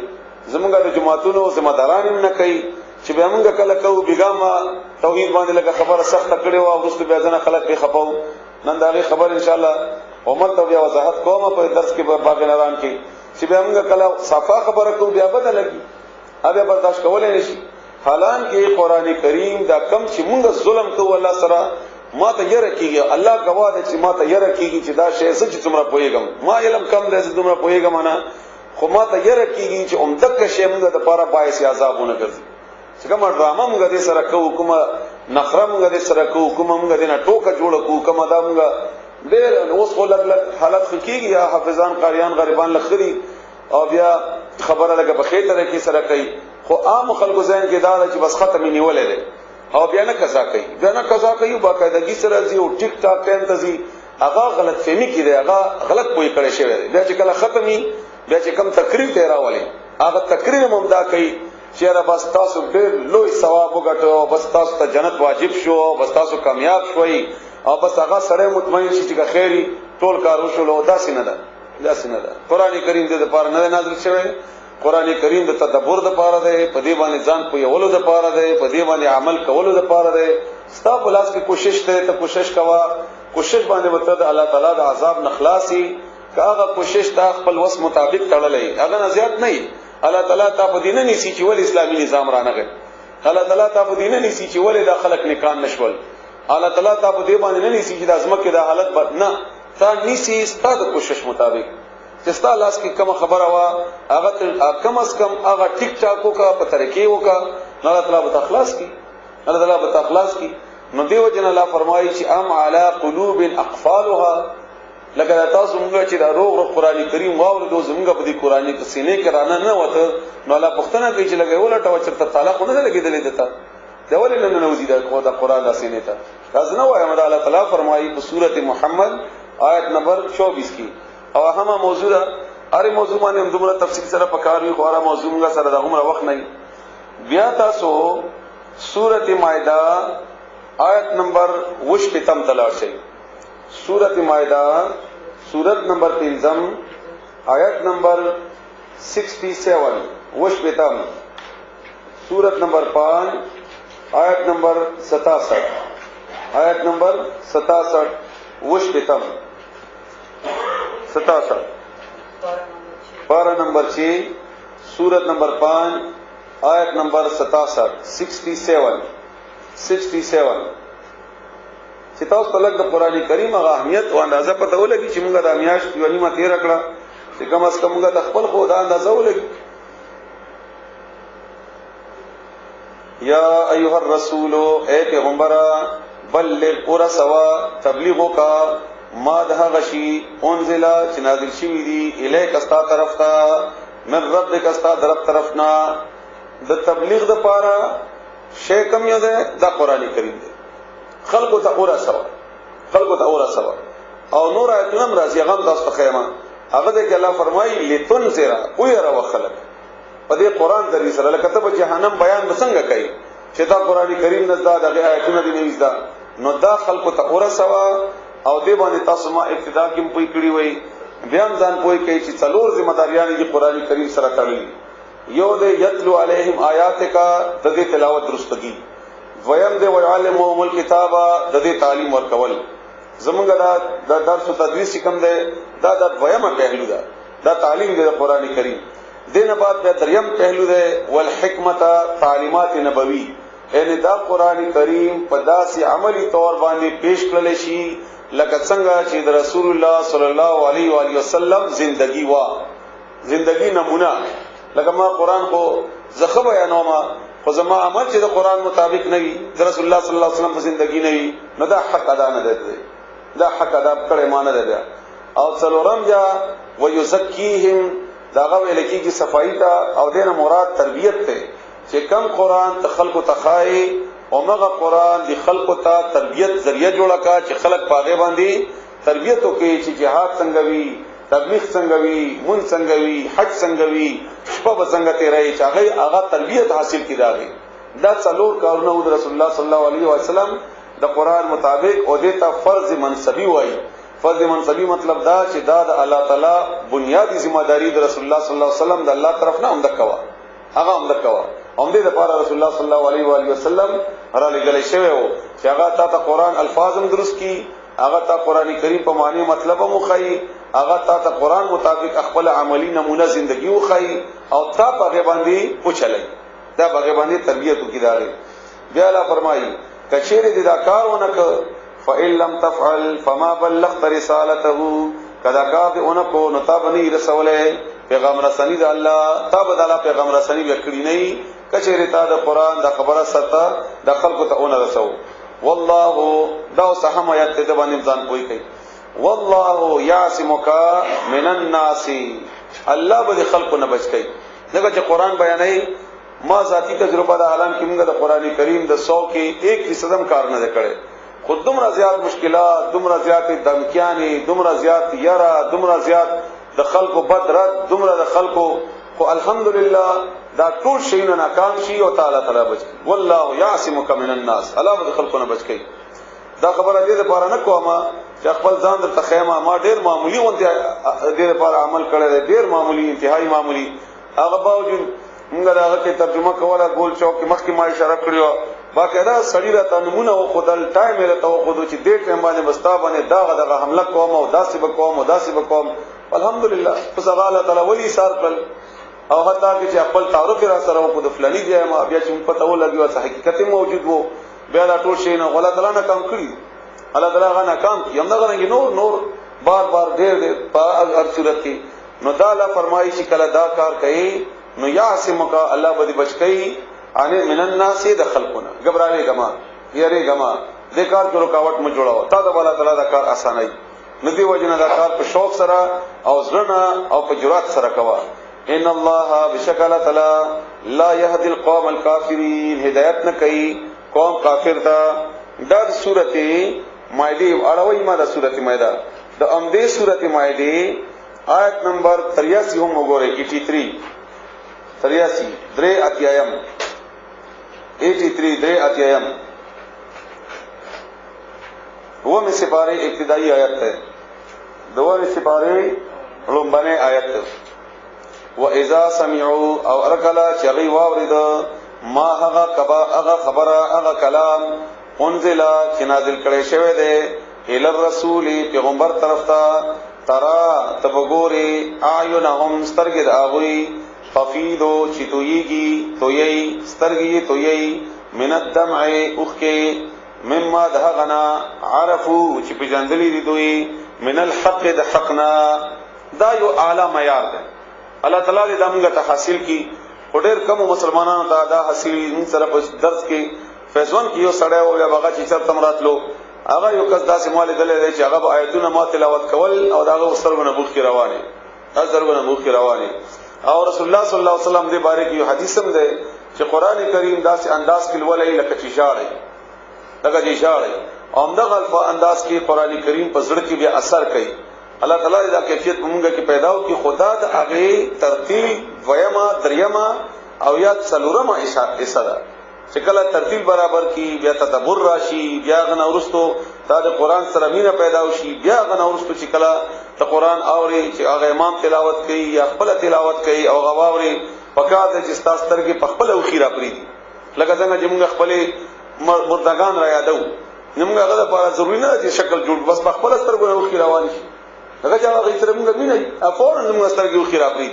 زمونږ د جماعتونو ذمہ داران نه کوي چې به موږ کله کوو بیګما توحید باندې لکه خبره سخت کړي او ورسته بیا ځنه خلک به خپاو نن دا خبر ان شاء الله عمر ته بیا وضاحت کوم په درس کې باغ نران کې چې به موږ کله صفا خبره کوو بیا بدلږي هغه برداشت کولای نشي حالان کې قران کریم دا کم چې موږ ظلم کوو الله سره ما ته یره کیږي الله گواه ده چې ما ته یره کیږي چې دا شی څه چې څومره پويګم ما علم کم ده چې څومره پويګم نه خو ما ته یره کیږي چې عمدک شی موږ د لپاره باعث عذابونه ګرځي چې کوم ډرامه موږ دې سره کوو کومه نخره موږ دې سره کوو کومه موږ دې نه ټوکه جوړ کوو کومه دا موږ ډېر اوس خو لګ حالت خکېږي یا حافظان قاریان غریبان لخري او بیا خبره لګه په خېټه کې سره کوي خو عام خلکو ځین کې دا چې بس ختم نیولې ده او بیا نه قضا کوي باقاعدګي سره زی او ټیک ټاک ټایم تزي هغه غلط فهمي کړي هغه غلط پوي کړي شوی بیا چې کله ختمي بیا چې کم تقریر ته راولي هغه تقریر ممدا کوي چیرې بس تاسو ډېر لوی ثواب وګټو بس تاسو ته جنت واجب شو بس تاسو کامیاب شوي او بس هغه سره مطمئن شي چې خیری ټول کار وشول او داسې نه ده قران کریم دې لپاره نه نازل شوی قران کریم د تدبر لپاره دی په دې باندې ځان په یولو لپاره دی په دې باندې عمل کولو لپاره دی ستا په لاس کې کوشش ته کوشش کوا کوشش باندې وته د الله تعالی د عذاب نخلاصي کاغه کوشش تا خپل وس مطابق تړلې هغه نه زیات نه الله تعالی تا په دینه نسی چې ول اسلامي نظام رانغه الله تعالی تا په دینه نسی چې ول د خلق نکان نشول الله تعالی تا په دې باندې نه نسی چې د ازمکه د حالت بد نه تا نسی ستاسو کوشش مطابق چې ستاسو لاس کې کوم خبره وا هغه کم از کم هغه ټیک ټاکو کا په طریقې وکا الله تعالی به تخلاص کی نو دیو جن الله فرمایي چې ام علی قلوب اقفالها لکه تاسو موږ چې دا روغ قرآن کریم واورو زموږ په دې قرآني سینې کې رانه نه وته نو الله پښتنه کوي چې لګي ولټه وچرته طلاق نه لګیدلې دته دا ولې نه نوځي دا قرآن د سینې ته تاسو نه وایي الله تعالی فرمایي په سورته محمد آیت نمبر 24 کې او هغه موضوع ده اره موضوع باندې هم دومره تفصیل سره پکاروي خو اره موضوع موږ سره دا عمره وخت نه بیا تاسو سورته مائده آیت نمبر 20 تم تلاش شي سورت مائدہ سورت نمبر 3 آیت نمبر 67 وش بیتم سورت نمبر 5 آیت نمبر 67 آیت نمبر 67 وش بیتم 67 پارہ نمبر 6 سورت نمبر 5 آیت نمبر 67 67 چې تاسو په لګ د قران کریم هغه اهمیت او اندازه پته ولګي چې موږ د امیاش دیوانی ما تیر کړه چې کوم اس کومه د خپل خو دا اندازه ولګي یا ایها الرسول اے پیغمبر بلغ اور سوا تبلیغ کا ما ده غشی انزل چې نازل شوی دی الیک استا طرف تا من ربک استا طرفنا د تبلیغ د پاره شی کم یو ده د قران کریم دی خلقو ته اورا سوا او نور ایتونه راځي هغه تاسو خیمه هغه د الله فرمایي لتنذر او ير وخلق په دې قران د سره لکه ته جهنم بیان وسنګ کوي چې دا قران کریم نه دا د آیتونه دی نوځ دا نو دا خلکو ته ورسوا او دې باندې تاسو ما ابتدا کې پوي کړی وای بیا ځان پوي کوي چې څلور ذمہ داریان دي قران کریم سره تړلي یو دې یتلو علیهم آیاتک د دې تلاوت درستګي ویم دې ويعلمهم الكتاب د دې تعلیم ورکول زمونږ دا درس او تدریس کوم دی دا د ویمه پهلو دا تعلیم دی قران کریم دینه بعد به دریم پهلو دی والحکمت تعلیمات نبوی یعنی دا قران کریم په داسې عملی طور باندې پیش کړل شي لکه څنګه چې د رسول الله صلی الله علیه و آله وسلم زندگی نمونه لکه ما قران کو زخه بیانوم خو زما عمل چې د قران مطابق نه وي د رسول الله صلی الله علیه وسلم په زندگی نه وي نو دا حق ادا نه دی دا حق ادا کړی معنی ده او څلورم یا ويزکیهم داغه ویل کیږي صفائی ته او دینه مراد تربیت ته چې کم قران ته خلقو تخای او مغه قران دی خلقو ته تربیت ذریعہ جوړه کا چې خلق پاغه باندې تربیت وکړي چې جهاد څنګه وي تبلیغ څنګه وي مون څنګه وي حج څنګه وي شپه څنګه تیرای چې هغه تربیت حاصل کړي دا څلور کارونه د رسول الله صلی الله علیه وسلم د قران مطابق او دیتا فرض منصبی وای فرض منصبی مطلب دا چې دا د الله تعالی بنیادی ذمہ داری د رسول الله صلی الله علیه وسلم د الله طرف نه هم دکوا هغه هم دکوا هم دې لپاره رسول الله صلی الله علیه و آله وسلم را لګل شوی وو چې هغه ته قران الفاظم درست کی هغه ته قران کریم په معنی مطلب مو خی هغه ته قران مطابق خپل عملی نمونه زندگی و خی او تا په باندې پوښلای دا په باندې تربیت وکړي بیا الله فرمایي کچېره دې دا کارونه ک فإن لم تفعل فما بلغت رسالته کدا کار دې اونکو نو تا باندې رسوله پیغام رسانی د الله تا به د الله پیغام رسانی وکړي نه کچېره تا د قران د خبره ستا د خلکو ته اون رسو والله دا سهم آیات ته باندې ځان کوی کوي والله یعصمک من الناس الله به خلکو نه بچ کوي دغه چې قران بیانای ما ذاتی تجربه د عالم کې موږ د قران کریم د 100 کې 1% کار نه کړي خود دومره زیات مشکلات دومره زیات دمکیانی دومره زیات یرا دومره زیات د خلکو بدرت دومره د خلکو خو الحمدلله دا ټول شیونه ناکام شي او تعالی بچ والله یعصمک من الناس الله به خلکو نه بچ کوي دا خبره دې لپاره نه کومه چې خپل ځان د تخیمه ما ډیر معمولی ونته دې لپاره عمل کړی ډیر معمولی انتهایی معمولی هغه باوجود موږ داغه کې ترجمه کوله ګول چوک مخکې ما اشاره کړو باقاعده سړی راته نمونه او خدل ټایم راته او خدو چې دې ټایم باندې مستا باندې داغه حمله کوم او داسې وکوم الحمدلله پس الله تعالی ولی سار کړ او حتی چې خپل تعارف را سره وکړو د فلانی دی ما بیا چې پته ولګي او حقیقت موجود وو بیا دا ټول شی نه غلط تعالی نه کم کړی الله تعالی غا نه کام کی هم دغه نور بار ډېر په هر صورت کې نو دا الله فرمایي چې کله دا کار کوي نو یعصمک الله به بچ کوي ان من الناس د خلقنا غبرانه غما یری غما د کار کې رکاوټ مو جوړاو تا د الله تعالی دا کار اسانای ندی وجنه دا کار په شوق سره او زړه او په جرأت سره کوا ان الله بشکل تعالی لا يهدي القوم الكافرين هدایت نه کوي قوم کافر ته د سورته مائده اړوي ما د سورته مائده د امدې سورته مائده آیت نمبر 83 هم وګورئ 83 درې اتیایم 83 درې اتیایم وہ میں سپارے ابتدائی آیت ہے دو میں سپارے لومبنے آیت واذا سمعوا او ارکلا چغی واورد ما هغه کبا هغه خبره هغه کلام انزل چې نازل کړي شوی دی ال الرسول پیغمبر طرف ته ترا تبغوري اعینهم سترګې اغوي خفیدو چتویږي تویي سترګې تویي من الدمع اوخه مما دهغنا عرفو چې پجندلې دي دوی من الحق د حقنا دا یو اعلی معیار ده الله تعالی دې موږ ته حاصل کی ډېر کم مسلمانانو ته دا حاصل من سره په درس کې فیضون کې یو سړی او یا بغا چې چرته مراتلو هغه یو کس داسې مال دلې چې هغه آیتونه ما تلاوت کول او داغه وسرونه بوخ کې روانه ازرونه بوخ کې روانه او رسول الله صلی الله علیه وسلم دې باره کې یو حدیث هم ده چې قران کریم داسې انداز کې ولې لکه چې شاړي لکه چې شاړي اومدغه الفا انداز کې قران کریم په زړه کې بیا اثر کوي الله تعالی دا کیفیت موږ کې پیدا او کې خدا د هغه ترتیب ویما دریما او یا څلورمه اشاره چې کله ترتیل برابر کی بیا تدبر راشي بیا غن ورستو تا د قران سره مینه پیدا وشي بیا غن ورستو چې کله ته قران اوري چې هغه امام تلاوت کوي یا خپل تلاوت کوي او غواوري پکاته چې تاسو ترګه په خپل او خیره پری لکه څنګه چې موږ خپل مردگان را یادو موږ هغه لپاره ضروري نه چې شکل جوړ بس په خپل سترګو او خیره روان شي هغه چې هغه سره موږ مینه افور موږ سترګو او خیره پری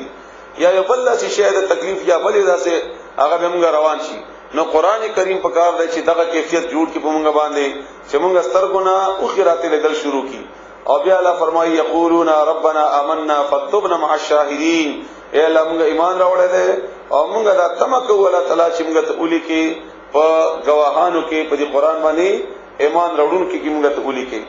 یا یو بل چې شی د تکلیف یا بلې داسه هغه موږ روان شي نو قران کریم په کار دی چې دغه کیفیت جوړ کی په موږ باندې چې موږ سترګونه او خیرات لګل شروع کی او بیا الله فرمایي یقولون ربنا آمنا فاكتبنا مع الشاهدين اے الله موږ ایمان راوړل دي او موږ دا تمکو الله تعالی چې موږ ته اولی کې په گواهانو کې په دې قران باندې ایمان راوړون کې موږ ته اولی کې